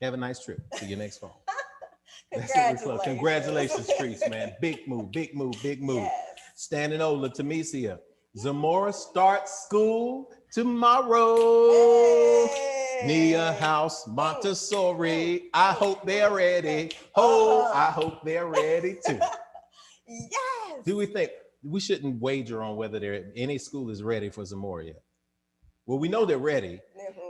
Have a nice trip to your next fall. Congratulations. Congratulations, Treese, man. Big move, big move, big move. Yes. Standing over Tamesia. Zamora starts school tomorrow. Hey. Nia House Montessori. I hope they're ready. Oh, I hope they're ready too. Yes. Do we think we shouldn't wager on whether any school is ready for Zamora yet? Well, we know they're ready,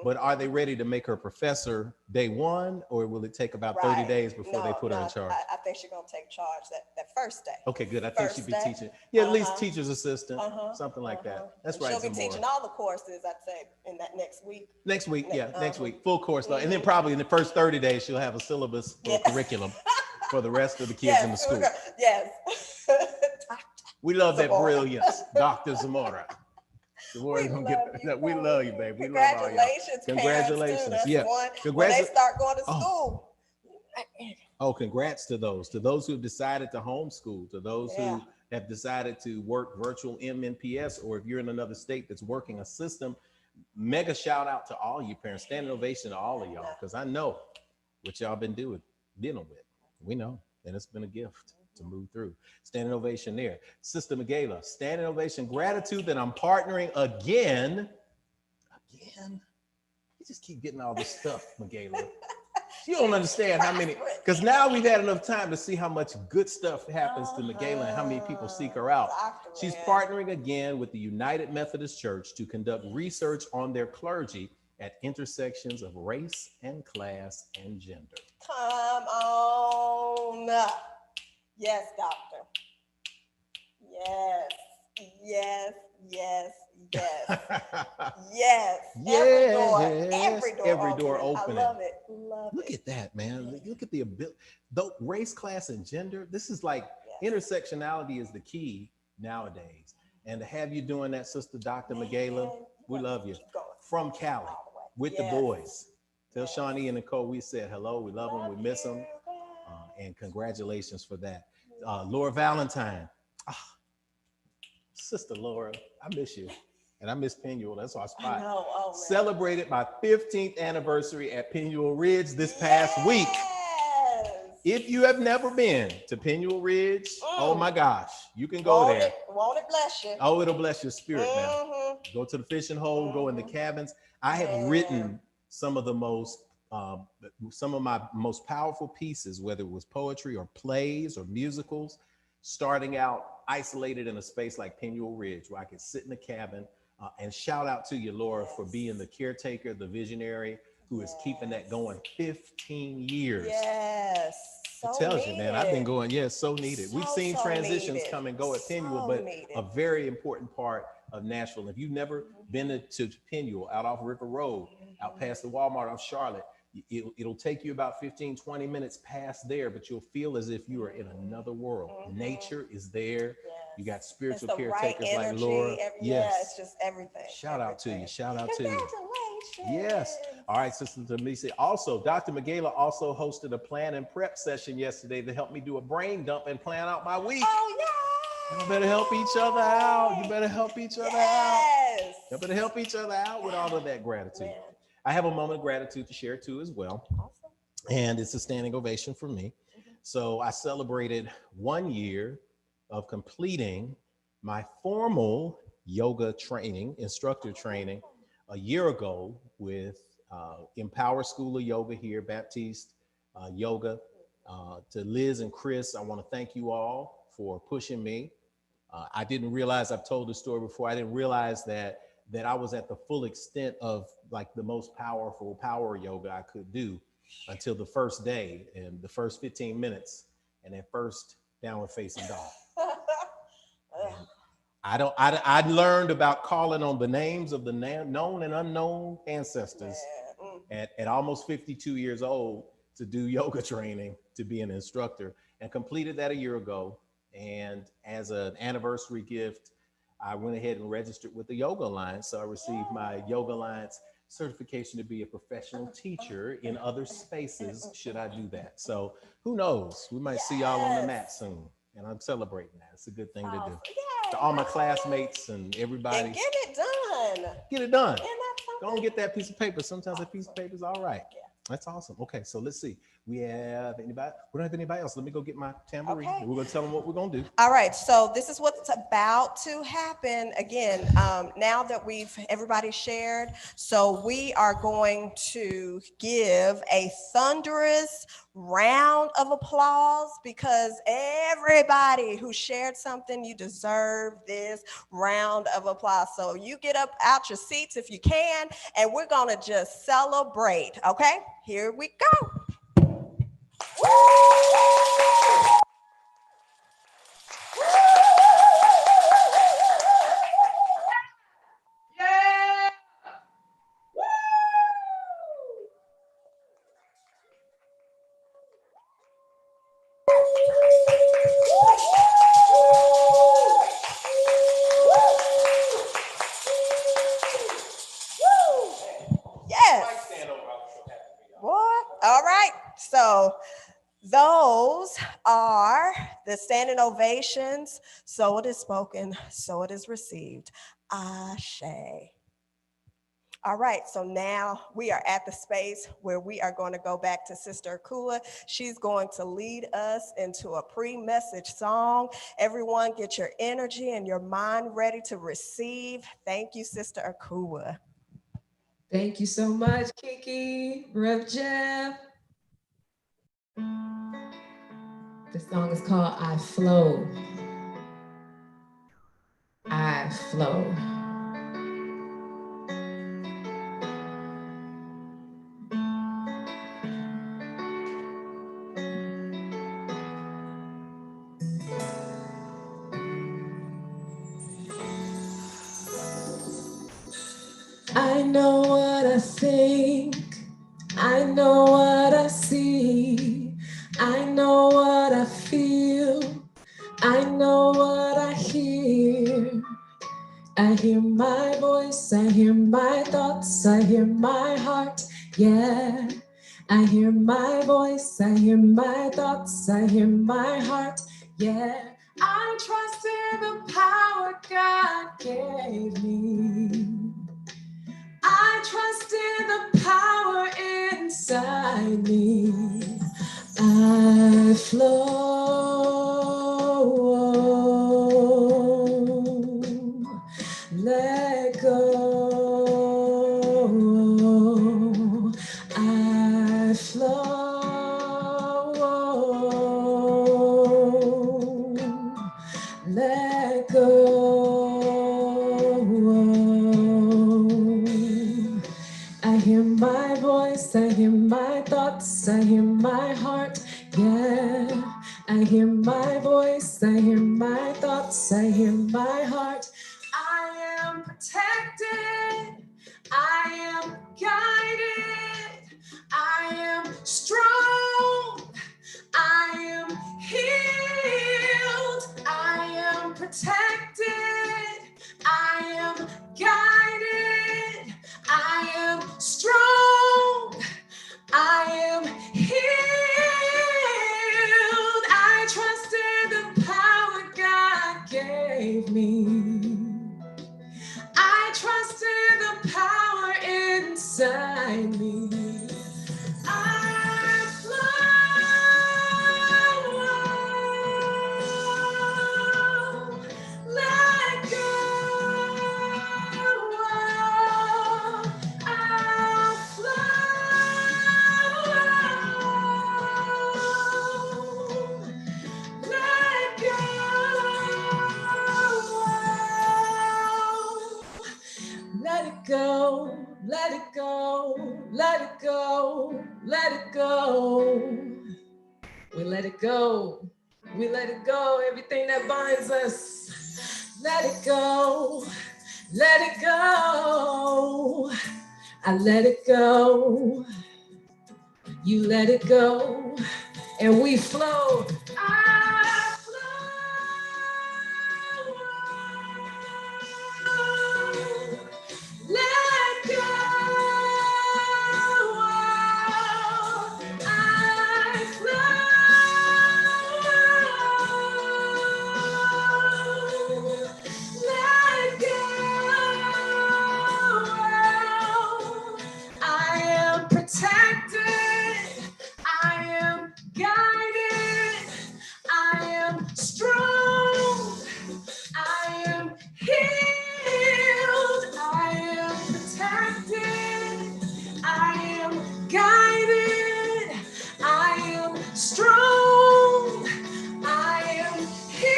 but are they ready to make her professor day one, or will it take about 30 days before they put her in charge? I think she's going to take charge that first day. Okay, good. I think she'd be teaching. Yeah, at least teacher's assistant, something like that. That's right, She'll be teaching all the courses, I'd say, in that next week. Next week, next week. Full course, though. And then probably in the first 30 days, she'll have a syllabus or curriculum for the rest of the kids in the school. Yes. We love that brilliance, Dr. Zamora. We love you, babe. We love all y'all. Congratulations. Yeah. When they start going to school. Congrats to those who have decided to homeschool, to those who have decided to work virtual MNPS, or if you're in another state that's working a system. Mega shout out to all you parents. Standing ovation to all of y'all, because I know what y'all been dealing with. We know, and it's been a gift to move through. Standing ovation there. Sister Michaela, standing ovation. Gratitude that I'm partnering again. You just keep getting all this stuff, Michaela. You don't understand how many, because now we've had enough time to see how much good stuff happens to Michaela and how many people seek her out. She's partnering again with the United Methodist Church to conduct research on their clergy at intersections of race and class and gender. Come on. Yes, doctor. Yes. Every door opening. I love it. Look at that, man. Look at the ability. Though race, class, and gender. This is like intersectionality is the key nowadays. And to have you doing that, Sister Dr. Michaela, we love you. From Cali with the boys. Tell Shawnee and Nicole we said hello. We love them. We miss them. And congratulations for that. Laura Valentine. Sister Laura, I miss you. And I miss Pinuel. That's our spot. Celebrated my 15th anniversary at Pinuel Ridge this past week. If you have never been to Pinuel Ridge, oh my gosh, you can go there. Won't it bless you? Oh, it'll bless your spirit, man. Go to the fishing hole, go in the cabins. I have written some of my most powerful pieces, whether it was poetry or plays or musicals, starting out isolated in a space like Pinuel Ridge, where I could sit in the cabin. And shout out to you, Laura, for being the caretaker, the visionary, who is keeping that going 15 years. Yes. It tells you, man, I've been going, so needed. We've seen transitions come and go at Pinuel, but a very important part of Nashville. If you've never been to Pinuel, out off River Road, out past the Walmart off Charlotte, it'll take you about 15, 20 minutes past there, but you'll feel as if you are in another world. Nature is there. You got spiritual caretakers like Laura. It's just everything. Shout out to you. Shout out to you. Yes. All right, Sister Tamisi. Also, Dr. Michaela also hosted a plan and prep session yesterday to help me do a brain dump and plan out my week. Oh, yeah. You better help each other out. You better help each other out. You better help each other out with all of that gratitude. Man. I have a moment of gratitude to share too as well. Awesome. And it's a standing ovation for me. So I celebrated 1 year of completing my formal yoga training, instructor training, a year ago with Empower School of Yoga here, Baptiste Yoga. To Liz and Chris, I want to thank you all for pushing me. I didn't realize, I've told this story before, I didn't realize that I was at the full extent of like the most powerful power yoga I could do until the first day and the first 15 minutes and that first downward facing dog. I learned about calling on the names of the known and unknown ancestors at almost 52 years old to do yoga training, to be an instructor, and completed that a year ago. And as an anniversary gift, I went ahead and registered with the Yoga Alliance. So I received my Yoga Alliance certification to be a professional teacher in other spaces should I do that. So who knows? We might see y'all on the mat soon. And I'm celebrating that. It's a good thing to do. To all my classmates and everybody. And get it done. Get it done. Isn't that Go and get that piece of paper. Sometimes that piece of paper is all right. That's awesome. Okay, so let's see. We have anybody? We don't have anybody else. Let me go get my tambourine. Okay. We're going to tell them what we're going to do. All right, so this is what's about to happen. Again, now that everybody shared, so we are going to give a thunderous round of applause because everybody who shared something, you deserve this round of applause. So you get up out your seats if you can, and we're gonna just celebrate, okay? Here we go. Yes. What? All right. So those are the standing ovations. So it is spoken, so it is received. Ashe. All right, so now we are at the space where we are going to go back to Sister Akua. She's going to lead us into a pre-message song. Everyone get your energy and your mind ready to receive. Thank you, Sister Akua. Thank you so much, Kiki, Rev Jeff. The song is called I Flow. I Flow. I know what I think, I know what I see, I know what I feel, I know what I hear. I hear my voice, I hear my thoughts, I hear my heart, yeah. I hear my voice, I hear my thoughts, I hear my heart, yeah. I trust in the power God gave me. I trust in the power inside me. I flow, let go. I flow, let go. I hear my voice, I hear my thoughts, I hear my heart, yeah. I hear my voice, I hear my thoughts, I hear my heart. I am protected, I am guided, I am strong, I am healed, I am protected, I am guided, I am strong. let it go. We let it go. We let it go. Everything that binds us, let it go. Let it go. I let it go. You let it go. And we flow. I flow. Let go. I flow. Let go. I am protected. I am guided. I am strong. I am healed. I am protected. I am guided. I am strong. I am healed.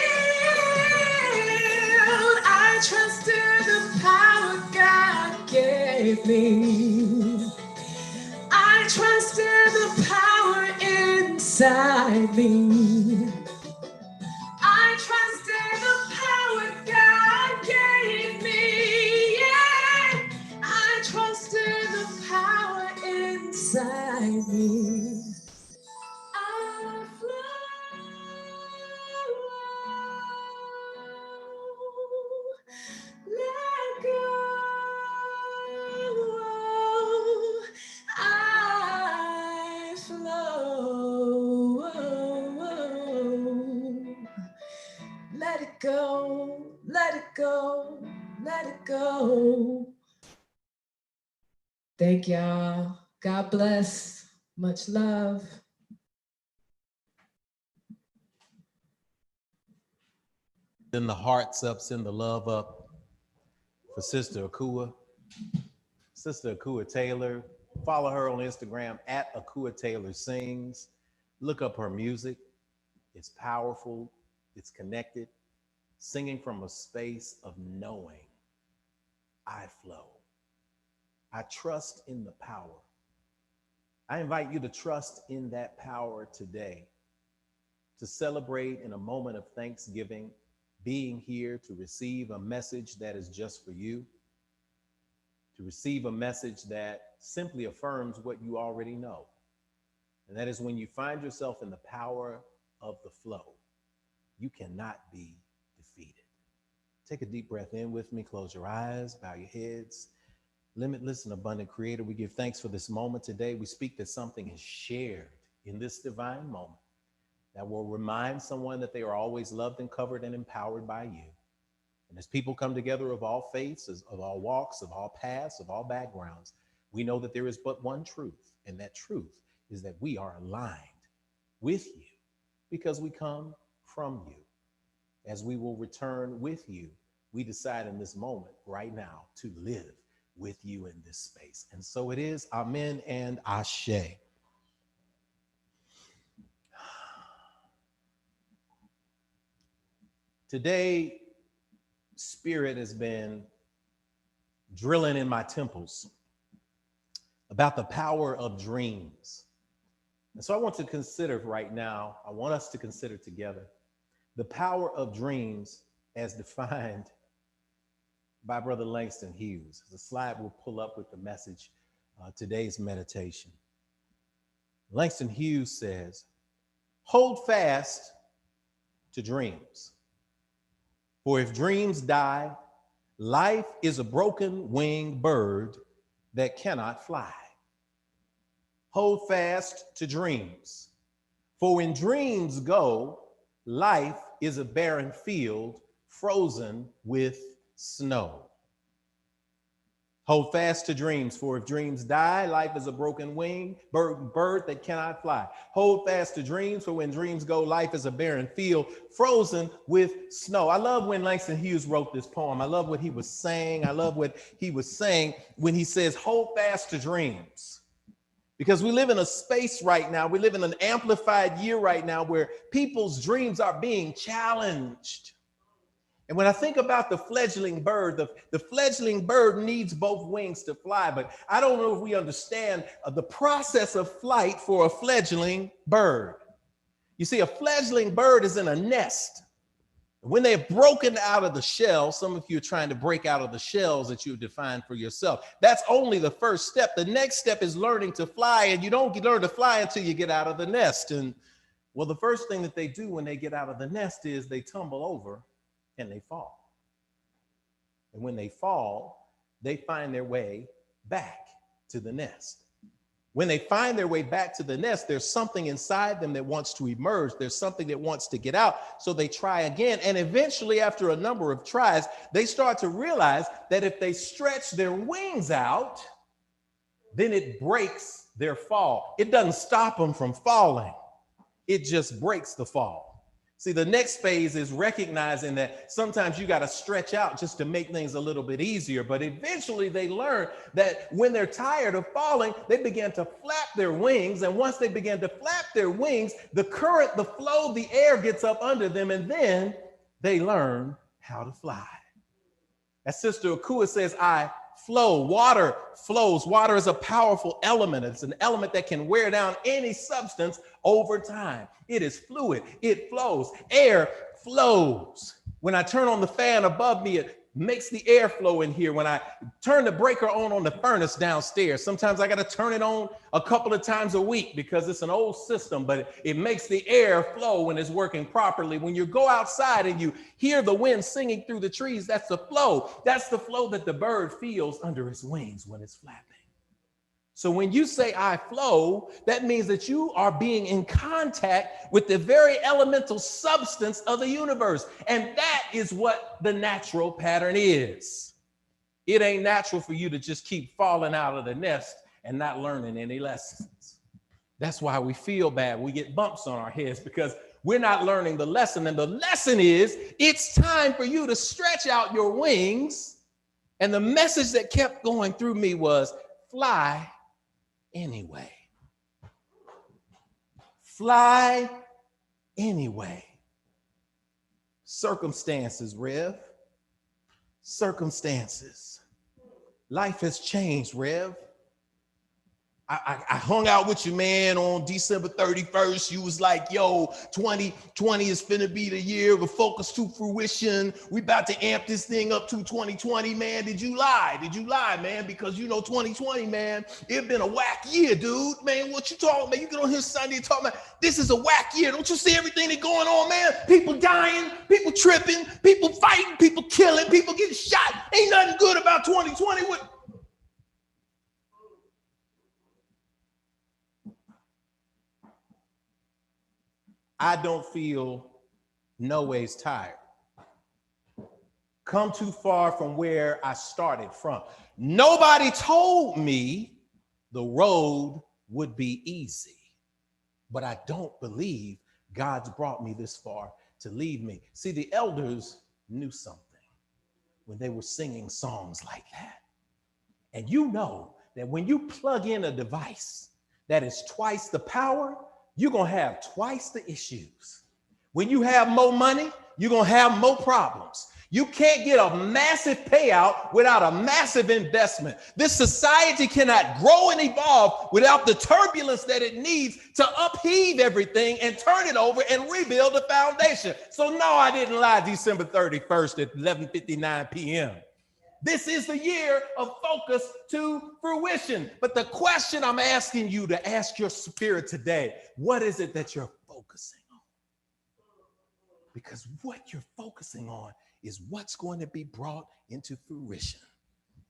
I trust in the power God gave me. I trust in the power inside me. I trust in the power God gave me. Yeah. I trust in the power inside me. I flow. Let go. I flow. Let it go. Let it go. Let it go. Thank y'all. God bless. Much love. Send the hearts up, send the love up for Sister Akua. Sister Akua Taylor. Follow her on Instagram at Akua Taylor Sings. Look up her music. It's powerful. It's connected. Singing from a space of knowing. I flow. I trust in the power. I invite you to trust in that power today, to celebrate in a moment of thanksgiving, being here to receive a message that is just for you, to receive a message that simply affirms what you already know. And that is when you find yourself in the power of the flow, you cannot be defeated. Take a deep breath in with me, close your eyes, bow your heads. Limitless and abundant Creator, we give thanks for this moment today. We speak that something is shared in this divine moment that will remind someone that they are always loved and covered and empowered by you. And as people come together of all faiths, of all walks, of all paths, of all backgrounds, we know that there is but one truth, and that truth is that we are aligned with you because we come from you. As we will return with you, we decide in this moment right now to live with you in this space. And so it is. Amen and Ashe. Today, Spirit has been drilling in my temples about the power of dreams. And so I want to consider right now, I want us to consider together the power of dreams as defined by Brother Langston Hughes. The slide will pull up with the message, today's meditation. Langston Hughes says, hold fast to dreams. For if dreams die, life is a broken winged bird that cannot fly. Hold fast to dreams. For when dreams go, life is a barren field frozen with snow. Hold fast to dreams, for if dreams die, life is a broken wing, bird that cannot fly. Hold fast to dreams, for when dreams go, life is a barren field frozen with snow. I love when Langston Hughes wrote this poem. I love what he was saying. I love what he was saying when he says, hold fast to dreams. Because we live in a space right now, we live in an amplified year right now where people's dreams are being challenged. And when I think about the fledgling bird, the fledgling bird needs both wings to fly, but I don't know if we understand the process of flight for a fledgling bird. You see, a fledgling bird is in a nest. When they're broken out of the shell, some of you are trying to break out of the shells that you've defined for yourself. That's only the first step. The next step is learning to fly, and you don't learn to fly until you get out of the nest. And well, the first thing that they do when they get out of the nest is they tumble over and they fall. And when they fall, they find their way back to the nest. When they find their way back to the nest, there's something inside them that wants to emerge. There's something that wants to get out. So they try again. And eventually, after a number of tries, they start to realize that if they stretch their wings out, then it breaks their fall. It doesn't stop them from falling. It just breaks the fall. See, the next phase is recognizing that sometimes you got to stretch out just to make things a little bit easier. But eventually they learn that when they're tired of falling, they begin to flap their wings. And once they begin to flap their wings, the current, the flow, the air gets up under them, and then they learn how to fly. As Sister Akua says, I flow. Water flows. Water is a powerful element. It's an element that can wear down any substance over time. It is fluid. It flows. Air flows. When I turn on the fan above me, it makes the air flow in here. When I turn the breaker on the furnace downstairs, sometimes I got to turn it on a couple of times a week because it's an old system, but it makes the air flow when it's working properly. When you go outside and you hear the wind singing through the trees, that's the flow. That's the flow that the bird feels under its wings when it's flapping. So when you say I flow, that means that you are being in contact with the very elemental substance of the universe. And that is what the natural pattern is. It ain't natural for you to just keep falling out of the nest and not learning any lessons. That's why we feel bad. We get bumps on our heads because we're not learning the lesson. And the lesson is it's time for you to stretch out your wings. And the message that kept going through me was fly anyway. Fly anyway. Circumstances, Rev. Circumstances. Life has changed, Rev. I hung out with you, man, on December 31st. You was like, yo, 2020 is finna be the year of a focus to fruition. We about to amp this thing up to 2020, man. Did you lie? Did you lie, man? Because you know 2020, man, it been a whack year, dude. Man, what you talking about? You get on here Sunday and talk about this is a whack year. Don't you see everything that's going on, man? People dying, people tripping, people fighting, people killing, people getting shot. Ain't nothing good about 2020. What? I don't feel no ways tired. Come too far from where I started from. Nobody told me the road would be easy, but I don't believe God's brought me this far to lead me. See, the elders knew something when they were singing songs like that. And you know that when you plug in a device that is twice the power, you're going to have twice the issues. When you have more money, you're going to have more problems. You can't get a massive payout without a massive investment. This society cannot grow and evolve without the turbulence that it needs to upheave everything and turn it over and rebuild the foundation. So no, I didn't lie December 31st at 11:59 p.m. This is the year of focus to fruition. But the question I'm asking you to ask your spirit today, what is it that you're focusing on? Because what you're focusing on is what's going to be brought into fruition.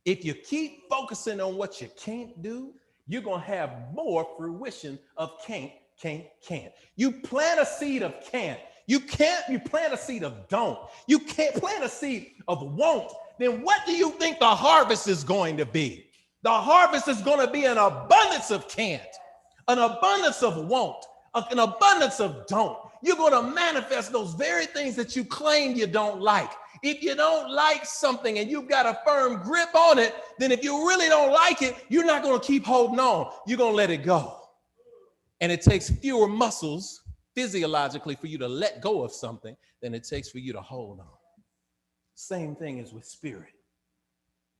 If you keep focusing on what you can't do, you're going to have more fruition of can't. You plant a seed of can't. You plant a seed of don't. You can't plant a seed of won't. Then what do you think the harvest is going to be? The harvest is going to be an abundance of can't, an abundance of won't, an abundance of don't. You're going to manifest those very things that you claim you don't like. If you don't like something and you've got a firm grip on it, then if you really don't like it, you're not going to keep holding on. You're going to let it go. And it takes fewer muscles physiologically for you to let go of something than it takes for you to hold on. Same thing as with spirit.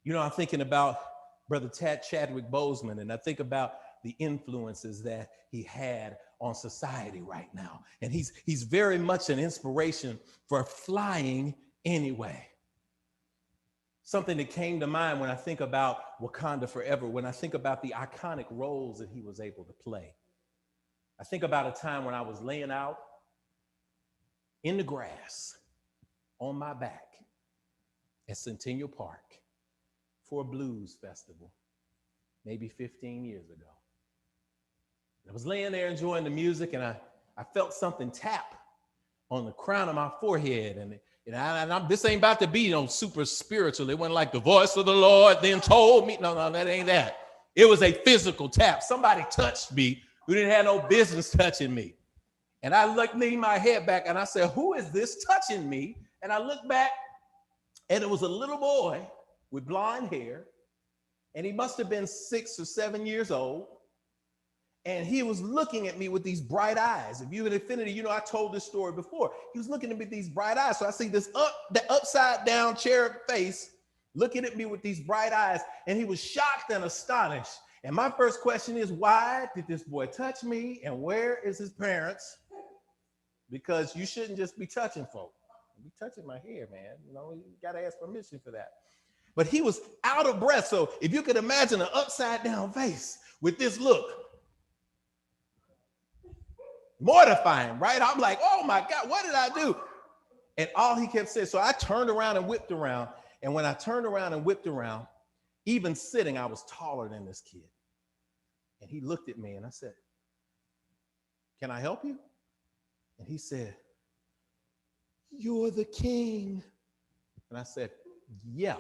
You know, I'm thinking about Brother Chadwick Boseman, and I think about the influences that he had on society right now. And he's very much an inspiration for flying anyway. Something that came to mind when I think about Wakanda Forever, when I think about the iconic roles that he was able to play. I think about a time when I was laying out in the grass on my back at Centennial Park for a blues festival, maybe 15 years ago. I was laying there enjoying the music, and I felt something tap on the crown of my forehead. And this ain't about to be super spiritual. It wasn't like the voice of the Lord then told me. No, that ain't that. It was a physical tap. Somebody touched me who didn't have no business touching me. And I leaned my head back and I said, who is this touching me? And I looked back, and it was a little boy with blonde hair, and he must have been 6 or 7 years old. And he was looking at me with these bright eyes. If you're in Infinity, I told this story before. He was looking at me with these bright eyes. So I see the upside down cherub face looking at me with these bright eyes. And he was shocked and astonished. And my first question is, why did this boy touch me? And where is his parents? Because you shouldn't just be touching folk. Be touching my hair, man. You got to ask permission for that. But he was out of breath. So if you could imagine an upside down face with this look, mortifying, right? I'm like, oh my God, what did I do? And all he kept saying, so I turned around and whipped around. And when I turned around and whipped around, even sitting, I was taller than this kid. And he looked at me and I said, can I help you? And he said, you're the king. And I said, yeah,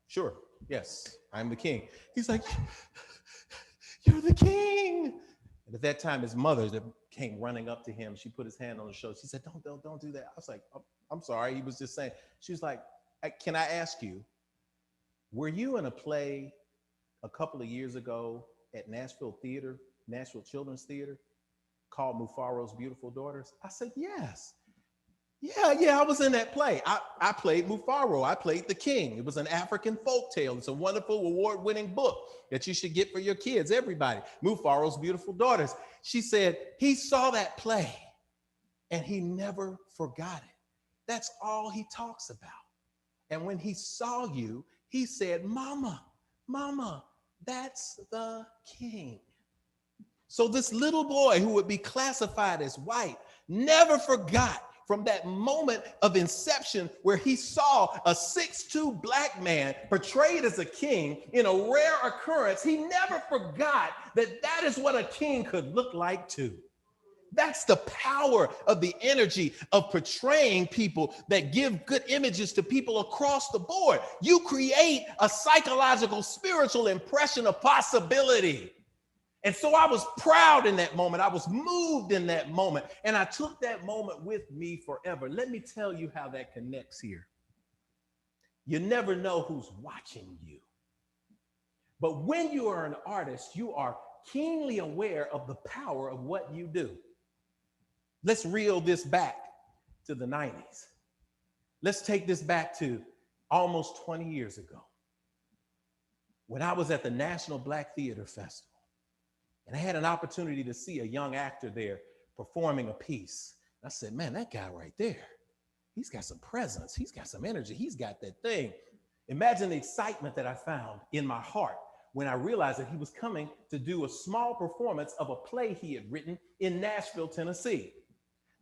sure, yes, I'm the king. He's like, you're the king. And at that time, his mother came running up to him. She put his hand on his shoulder. She said, don't do that. I was like, I'm sorry. He was just saying. She was like, can I ask you, were you in a play a couple of years ago at Nashville Children's Theater called Mufaro's Beautiful Daughters? I said, yes. Yeah, I was in that play. I played Mufaro. I played the king. It was an African folktale. It's a wonderful award-winning book that you should get for your kids, everybody. Mufaro's Beautiful Daughters. She said, he saw that play and he never forgot it. That's all he talks about. And when he saw you, he said, Mama, that's the king. So this little boy who would be classified as white never forgot from that moment of inception where he saw a 6'2" black man portrayed as a king in a rare occurrence. He never forgot that is what a king could look like too. That's the power of the energy of portraying people that give good images to people across the board. You create a psychological, spiritual impression of possibility. And so I was proud in that moment. I was moved in that moment. And I took that moment with me forever. Let me tell you how that connects here. You never know who's watching you. But when you are an artist, you are keenly aware of the power of what you do. Let's reel this back to the 90s. Let's take this back to almost 20 years ago when I was at the National Black Theater Festival. And I had an opportunity to see a young actor there performing a piece. I said, man, that guy right there, he's got some presence. He's got some energy. He's got that thing. Imagine the excitement that I found in my heart when I realized that he was coming to do a small performance of a play he had written in Nashville, Tennessee.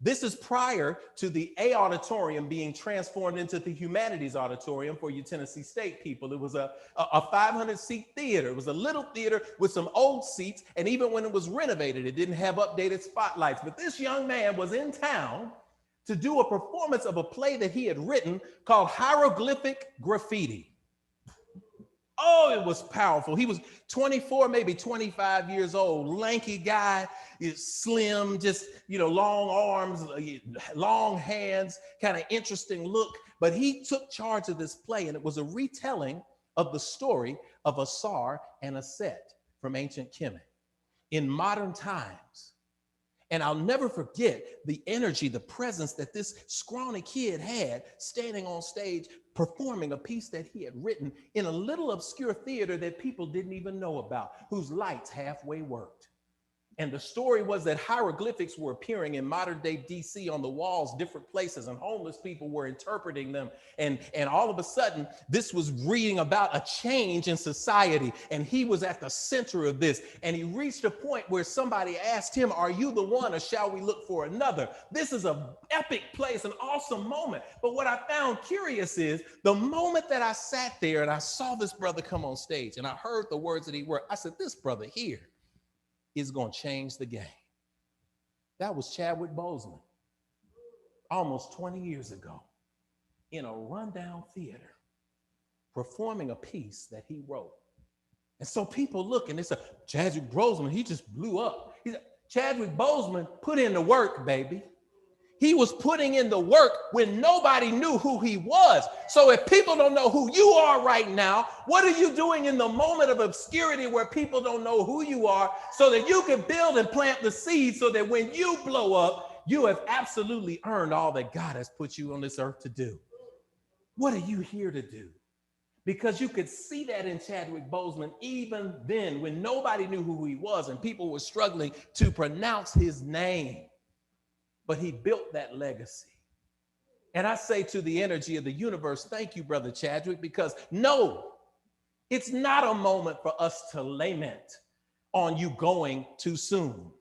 This is prior to the A Auditorium being transformed into the Humanities Auditorium for you Tennessee State people. It was a 500-seat theater. It was a little theater with some old seats, and even when it was renovated, it didn't have updated spotlights. But this young man was in town to do a performance of a play that he had written called Hieroglyphic Graffiti. Oh, it was powerful. He was 24, maybe 25 years old, lanky guy, slim, just, long arms, long hands, kind of interesting look. But he took charge of this play, and it was a retelling of the story of Asar and Aset from ancient Kemet in modern times. And I'll never forget the energy, the presence that this scrawny kid had standing on stage performing a piece that he had written in a little obscure theater that people didn't even know about, whose lights halfway worked. And the story was that hieroglyphics were appearing in modern day DC on the walls, different places, and homeless people were interpreting them. And all of a sudden, this was reading about a change in society. And he was at the center of this. And he reached a point where somebody asked him, "Are you the one, or shall we look for another?" This is an epic place, an awesome moment. But what I found curious is the moment that I sat there and I saw this brother come on stage and I heard the words that he wrote, I said, this brother here is going to change the game. That was Chadwick Boseman, almost 20 years ago, in a rundown theater, performing a piece that he wrote. And so people look and they say, Chadwick Boseman, he just blew up. Chadwick Boseman put in the work, baby. He was putting in the work when nobody knew who he was. So if people don't know who you are right now, what are you doing in the moment of obscurity where people don't know who you are, so that you can build and plant the seed so that when you blow up, you have absolutely earned all that God has put you on this earth to do? What are you here to do? Because you could see that in Chadwick Boseman even then, when nobody knew who he was and people were struggling to pronounce his name. But he built that legacy. And I say to the energy of the universe, thank you, Brother Chadwick, because no, it's not a moment for us to lament on you going too soon.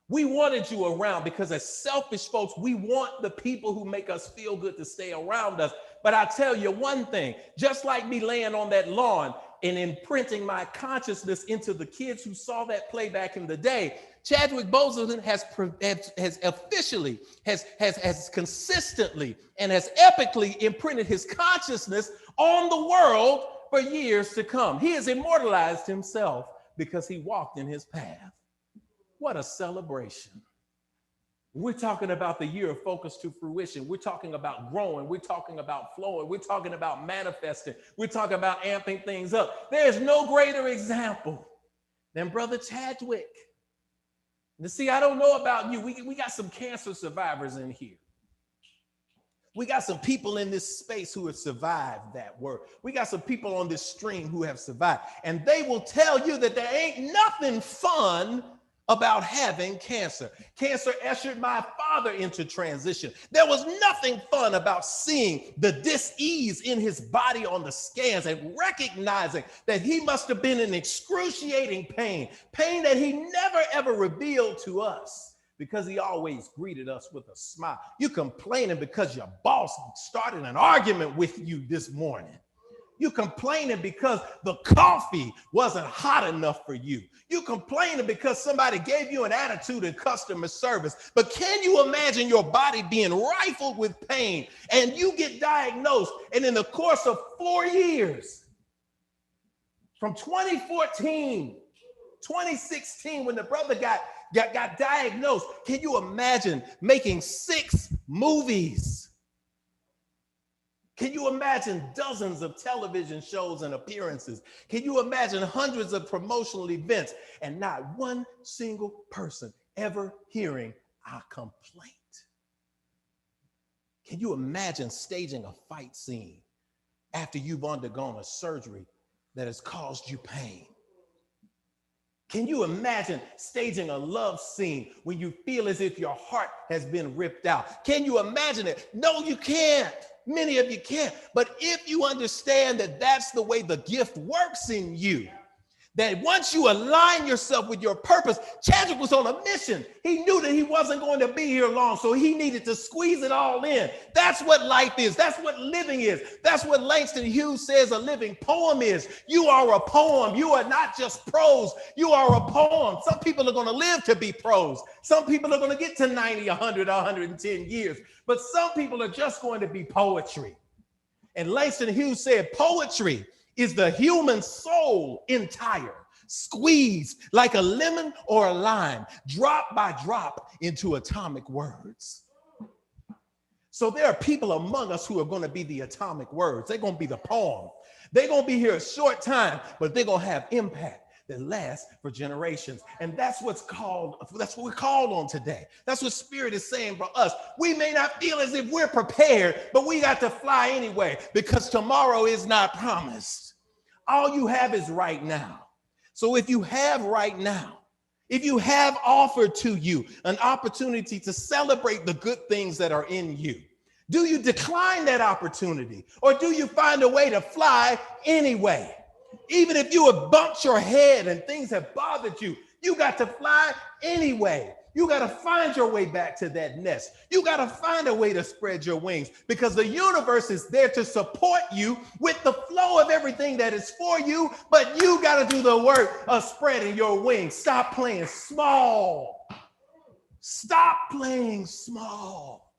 We wanted you around because as selfish folks, we want the people who make us feel good to stay around us. But I tell you one thing, just like me laying on that lawn and imprinting my consciousness into the kids who saw that play back in the day, Chadwick Boseman has officially, has consistently, and has epically imprinted his consciousness on the world for years to come. He has immortalized himself because he walked in his path. What a celebration. We're talking about the year of focus to fruition. We're talking about growing. We're talking about flowing. We're talking about manifesting. We're talking about amping things up. There's no greater example than Brother Chadwick. Now, see, I don't know about you. We got some cancer survivors in here. We got some people in this space who have survived that work. We got some people on this stream who have survived. And they will tell you that there ain't nothing fun about having cancer. Cancer ushered my father into transition. There was nothing fun about seeing the dis-ease in his body on the scans and recognizing that he must have been in excruciating pain that he never ever revealed to us because he always greeted us with a smile. You complaining because your boss started an argument with you this morning. You complaining because the coffee wasn't hot enough for you. You complaining because somebody gave you an attitude in customer service. But can you imagine your body being rifled with pain and you get diagnosed, and in the course of 4 years, from 2014, 2016, when the brother got diagnosed, can you imagine making 6 movies? Can you imagine dozens of television shows and appearances? Can you imagine hundreds of promotional events and not one single person ever hearing our complaint? Can you imagine staging a fight scene after you've undergone a surgery that has caused you pain? Can you imagine staging a love scene when you feel as if your heart has been ripped out? Can you imagine it? No, you can't. Many of you can't. But if you understand that that's the way the gift works in you, that once you align yourself with your purpose, Chadwick was on a mission. He knew that he wasn't going to be here long, so he needed to squeeze it all in. That's what life is. That's what living is. That's what Langston Hughes says a living poem is. You are a poem. You are not just prose. You are a poem. Some people are going to live to be prose. Some people are going to get to 90, 100, 110 years. But some people are just going to be poetry. And Langston Hughes said, poetry is the human soul entire, squeezed like a lemon or a lime, drop by drop into atomic words. So there are people among us who are going to be the atomic words. They're going to be the poem. They're going to be here a short time, but they're going to have impact. that lasts for generations. And that's what we're called on today. That's what Spirit is saying for us. We may not feel as if we're prepared, but we got to fly anyway, because tomorrow is not promised. All you have is right now. So if you have right now, if you have offered to you an opportunity to celebrate the good things that are in you, do you decline that opportunity, or do you find a way to fly anyway? Even if you have bumped your head and things have bothered you, you got to fly anyway. You got to find your way back to that nest. You got to find a way to spread your wings, because the universe is there to support you with the flow of everything that is for you, but you got to do the work of spreading your wings. Stop playing small. Stop playing small,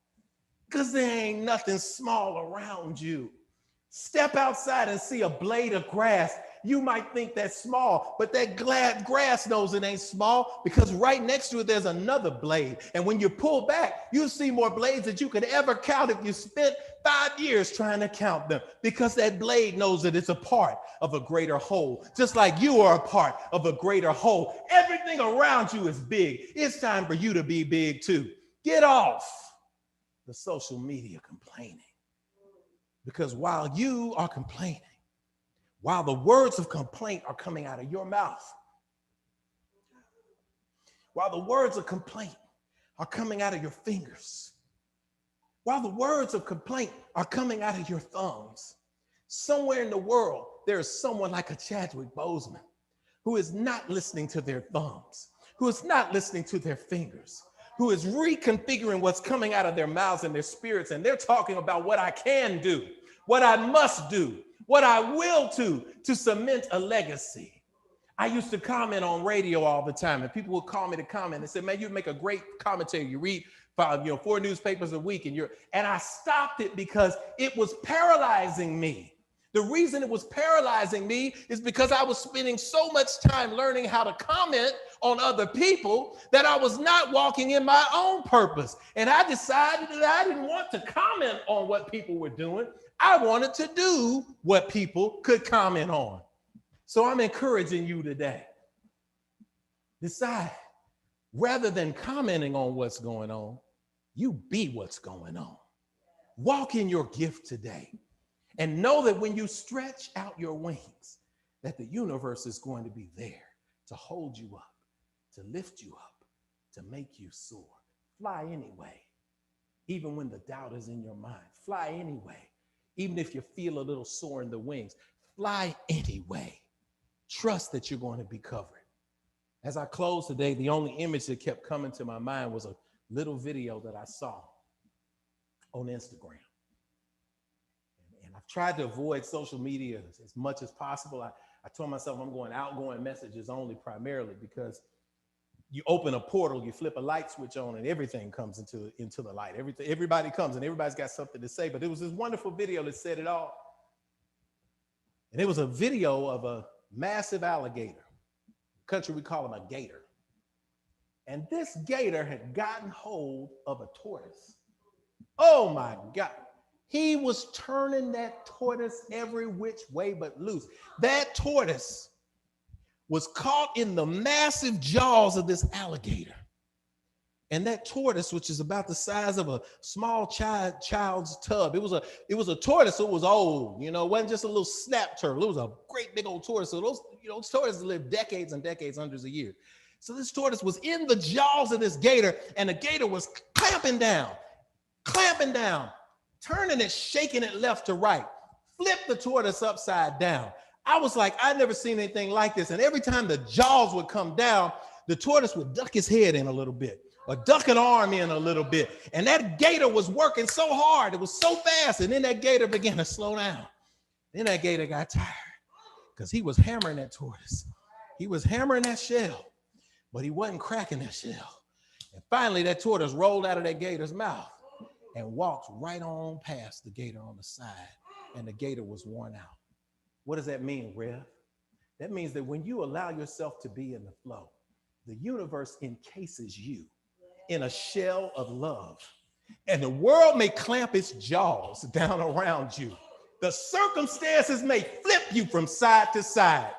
because there ain't nothing small around you. Step outside and see a blade of grass. You might think that's small, but that grass knows it ain't small, because right next to it, there's another blade. And when you pull back, you'll see more blades than you could ever count if you spent 5 years trying to count them, because that blade knows that it's a part of a greater whole, just like you are a part of a greater whole. Everything around you is big. It's time for you to be big too. Get off the social media complaining, because while you are complaining, while the words of complaint are coming out of your mouth, while the words of complaint are coming out of your fingers, while the words of complaint are coming out of your thumbs, somewhere in the world, there is someone like a Chadwick Boseman who is not listening to their thumbs, who is not listening to their fingers, who is reconfiguring what's coming out of their mouths and their spirits. And they're talking about what I can do, what I must do, what I will do to cement a legacy. I used to comment on radio all the time, and people would call me to comment and say, man, you make a great commentator. You read 4 newspapers a week, and I stopped it because it was paralyzing me. The reason it was paralyzing me is because I was spending so much time learning how to comment on other people that I was not walking in my own purpose. And I decided that I didn't want to comment on what people were doing. I wanted to do what people could comment on. So I'm encouraging you today. Decide, rather than commenting on what's going on, you be what's going on. Walk in your gift today. And know that when you stretch out your wings, that the universe is going to be there to hold you up, to lift you up, to make you soar. Fly anyway. Even when the doubt is in your mind, fly anyway. Even if you feel a little sore in the wings, fly anyway. Trust that you're going to be covered. As I close today, the only image that kept coming to my mind was a little video that I saw on Instagram. I've tried to avoid social media as much as possible. I told myself I'm going outgoing messages only, primarily because you open a portal, you flip a light switch on, and everything comes into the light. Everybody comes, and everybody's got something to say. But it was this wonderful video that said it all. And it was a video of a massive alligator. In the country, we call him a gator. And this gator had gotten hold of a tortoise. Oh my God. He was turning that tortoise every which way but loose. That tortoise was caught in the massive jaws of this alligator. And that tortoise, which is about the size of a small child's tub, it was a tortoise that was old, it wasn't just a little snap turtle. It was a great big old tortoise. So those tortoises live decades and decades, hundreds of years. So this tortoise was in the jaws of this gator, and the gator was clamping down, turning it, shaking it left to right, flipped the tortoise upside down. I was like, I've never seen anything like this. And every time the jaws would come down, the tortoise would duck his head in a little bit, or duck an arm in a little bit. And that gator was working so hard, it was so fast. And then that gator began to slow down. Then that gator got tired because he was hammering that tortoise. He was hammering that shell, but he wasn't cracking that shell. And finally, that tortoise rolled out of that gator's mouth and walked right on past the gator on the side, and the gator was worn out. What does that mean, Rev? That means that when you allow yourself to be in the flow, the universe encases you in a shell of love, and the world may clamp its jaws down around you. The circumstances may flip you from side to side.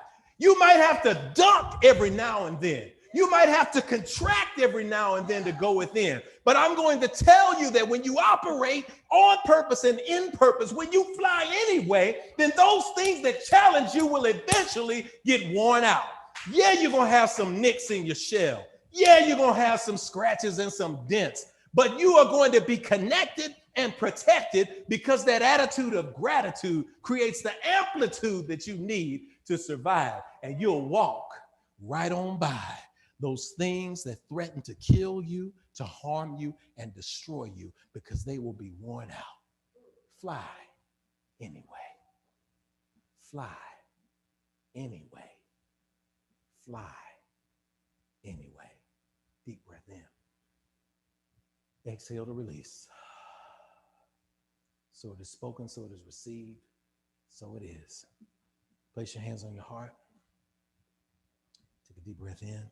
You might have to duck every now and then. You might have to contract every now and then to go within. But I'm going to tell you that when you operate on purpose and in purpose, when you fly anyway, then those things that challenge you will eventually get worn out. Yeah, you're going to have some nicks in your shell. Yeah, you're going to have some scratches and some dents. But you are going to be connected and protected because that attitude of gratitude creates the amplitude that you need to survive. And you'll walk right on by those things that threaten to kill you, to harm you, and destroy you because they will be worn out. Fly anyway. Fly anyway. Fly anyway. Deep breath in. Exhale to release. So it is spoken, so it is received, so it is. Place your hands on your heart. Take a deep breath in.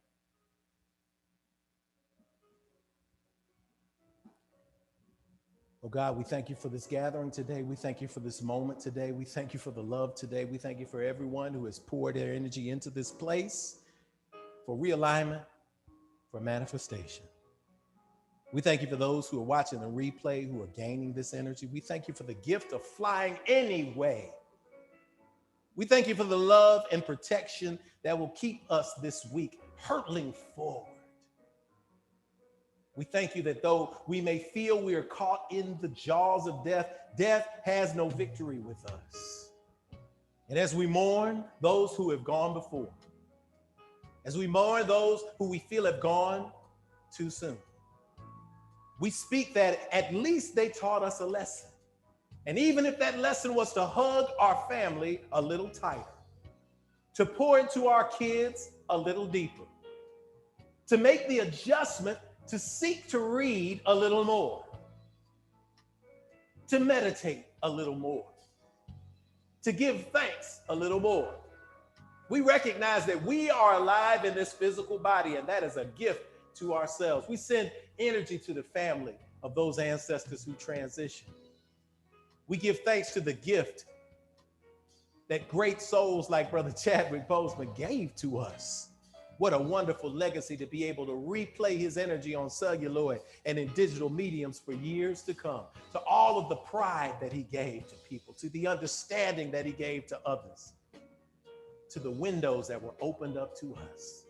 Oh God, we thank you for this gathering today. We thank you for this moment today. We thank you for the love today. We thank you for everyone who has poured their energy into this place for realignment, for manifestation. We thank you for those who are watching the replay, who are gaining this energy. We thank you for the gift of flying anyway. We thank you for the love and protection that will keep us this week hurtling forward. We thank you that though we may feel we are caught in the jaws of death, death has no victory with us. And as we mourn those who have gone before, as we mourn those who we feel have gone too soon, we speak that at least they taught us a lesson. And even if that lesson was to hug our family a little tighter, to pour into our kids a little deeper, to make the adjustment to seek to read a little more, to meditate a little more, to give thanks a little more. We recognize that we are alive in this physical body, and that is a gift to ourselves. We send energy to the family of those ancestors who transitioned. We give thanks to the gift that great souls like Brother Chadwick Boseman gave to us. What a wonderful legacy to be able to replay his energy on celluloid and in digital mediums for years to come. To all of the pride that he gave to people, to the understanding that he gave to others, to the windows that were opened up to us.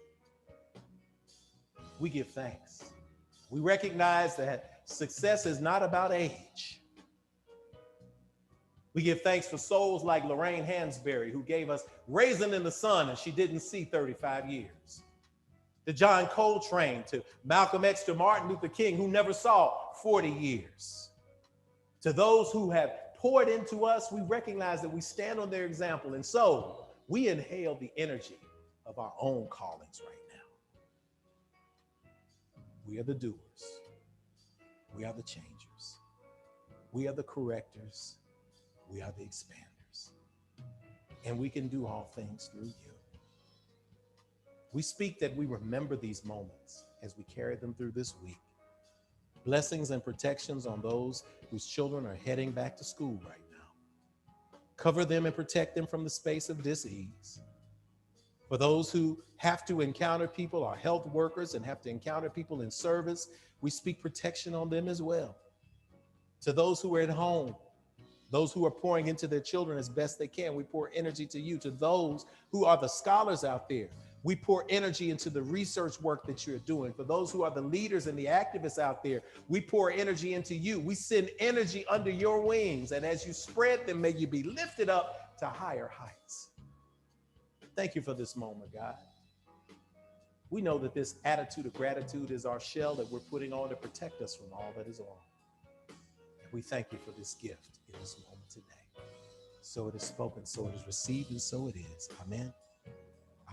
We give thanks. We recognize that success is not about age. We give thanks for souls like Lorraine Hansberry, who gave us Raisin in the Sun and she didn't see 35 years. To John Coltrane, to Malcolm X, to Martin Luther King, who never saw 40 years. To those who have poured into us, we recognize that we stand on their example. And so we inhale the energy of our own callings right now. We are the doers. We are the changers. We are the correctors. We are the expanders. And we can do all things through you. We speak that we remember these moments as we carry them through this week. Blessings and protections on those whose children are heading back to school right now. Cover them and protect them from the space of dis-ease. For those who have to encounter people, our health workers, and have to encounter people in service, we speak protection on them as well. To those who are at home, those who are pouring into their children as best they can, we pour energy to you. To those who are the scholars out there, we pour energy into the research work that you're doing. For those who are the leaders and the activists out there, we pour energy into you. We send energy under your wings. And as you spread them, may you be lifted up to higher heights. Thank you for this moment, God. We know that this attitude of gratitude is our shell that we're putting on to protect us from all that is wrong. And we thank you for this gift in this moment today. So it is spoken, so it is received, and so it is. Amen.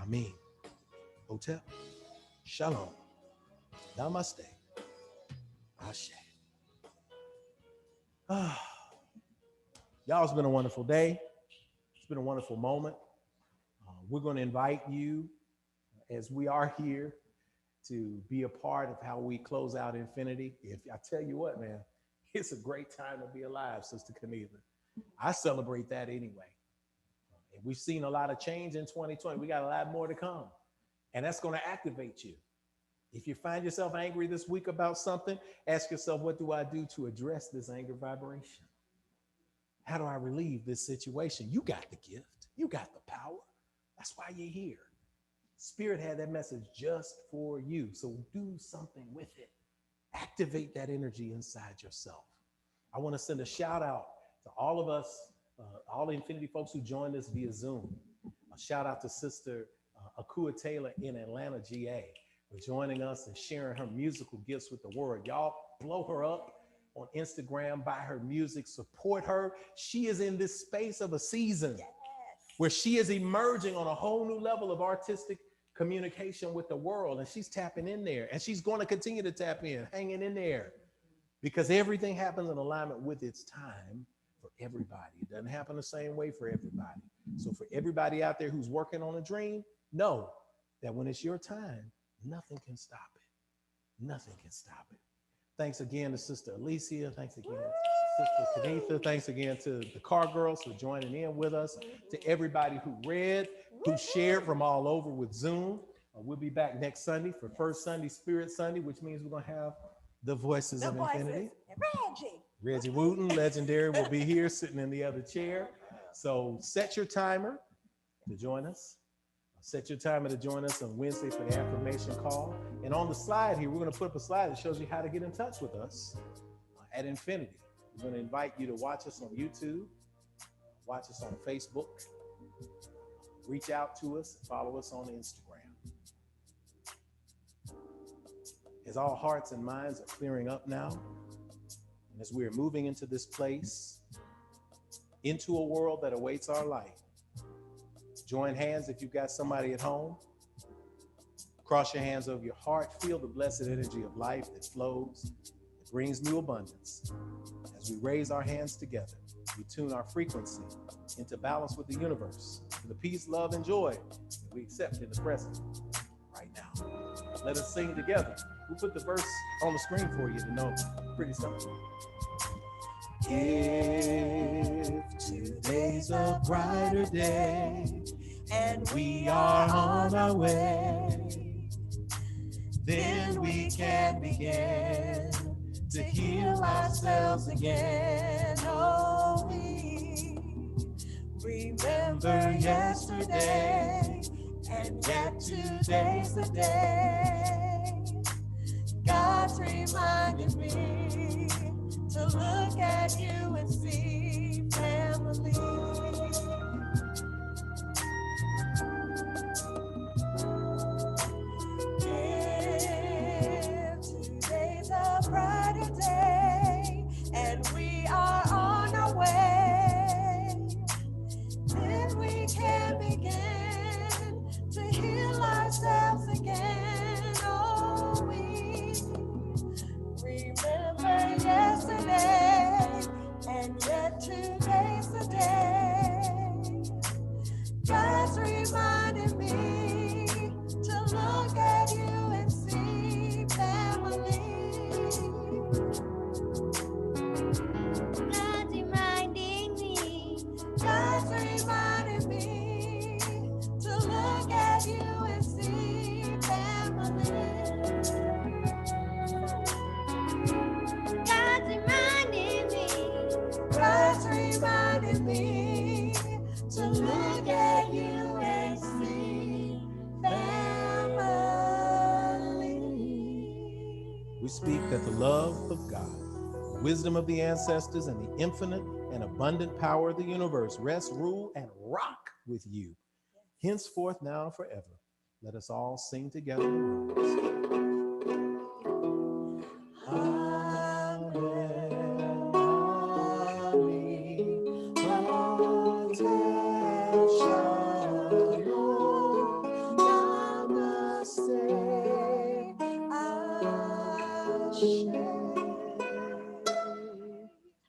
Amen. Hotel. Shalom. Namaste. Ashe. Y'all, it's been a wonderful day. It's been a wonderful moment. We're going to invite you, as we are here, to be a part of how we close out Infinity. If I tell you what, man, it's a great time to be alive, Sister Camila. I celebrate that anyway. And we've seen a lot of change in 2020. We got a lot more to come. And that's going to activate you. If you find yourself angry this week about something, ask yourself, what do I do to address this anger vibration? How do I relieve this situation? You got the gift. You got the power. That's why you're here. Spirit had that message just for you. So do something with it. Activate that energy inside yourself. I want to send a shout out to all of us, all the Infinity folks who joined us via Zoom. A shout out to Sister Akua Taylor in Atlanta, GA, for joining us and sharing her musical gifts with the world. Y'all blow her up on Instagram, buy her music, support her. She is in this space of a season where she is emerging on a whole new level of artistic communication with the world. And she's tapping in there, and she's going to continue to tap in, hanging in there, because everything happens in alignment with its time for everybody. It doesn't happen the same way for everybody. So for everybody out there who's working on a dream, know that when it's your time, nothing can stop it. Nothing can stop it. Thanks again to Sister Alicia. Thanks again to Sister Kanitha. Thanks again to the Car Girls for joining in with us. To everybody who read, who shared from all over with Zoom. We'll be back next Sunday for First Sunday Spirit Sunday, which means we're going to have the Voices of Infinity. Reggie Wooten, legendary, will be here sitting in the other chair. So set your timer to join us. Set your timer to join us on Wednesday for the affirmation call. And on the slide here, we're going to put up a slide that shows you how to get in touch with us at Infinity. We're going to invite you to watch us on YouTube, watch us on Facebook, reach out to us, and follow us on Instagram. As all hearts and minds are clearing up now, and as we're moving into this place, into a world that awaits our light, join hands if you've got somebody at home. Cross your hands over your heart. Feel the blessed energy of life that flows, that brings new abundance. As we raise our hands together, we tune our frequency into balance with the universe, for the peace, love, and joy that we accept in the present right now. Let us sing together. We'll put the verse on the screen for you to know. Pretty simple. If today's a brighter day and we are on our way, then we can begin to heal ourselves again. Oh, we remember yesterday, and yet today's the day. God's reminded me to look at you and see family. If today's a brighter day and we are on our way, then we can begin to heal ourselves again. Oh, we remember yesterday, and yet today's the day. God's reminded me to look at you and see family. God's reminding me. God's reminded me to look at you and see family. God's reminding me. God's reminding me to look at you and see family. We speak that the love of God, the wisdom of the ancestors, and the infinite and abundant power of the universe rest, rule, and rock with you, henceforth, now, and forever. Let us all sing together in words.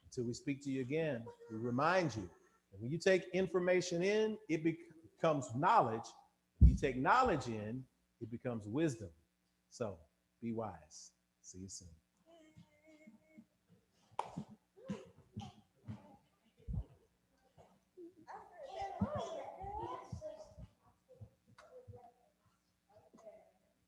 Until we speak to you again, we remind you that when you take information in, it becomes knowledge. When you take knowledge in, it becomes wisdom. So be wise. See you soon.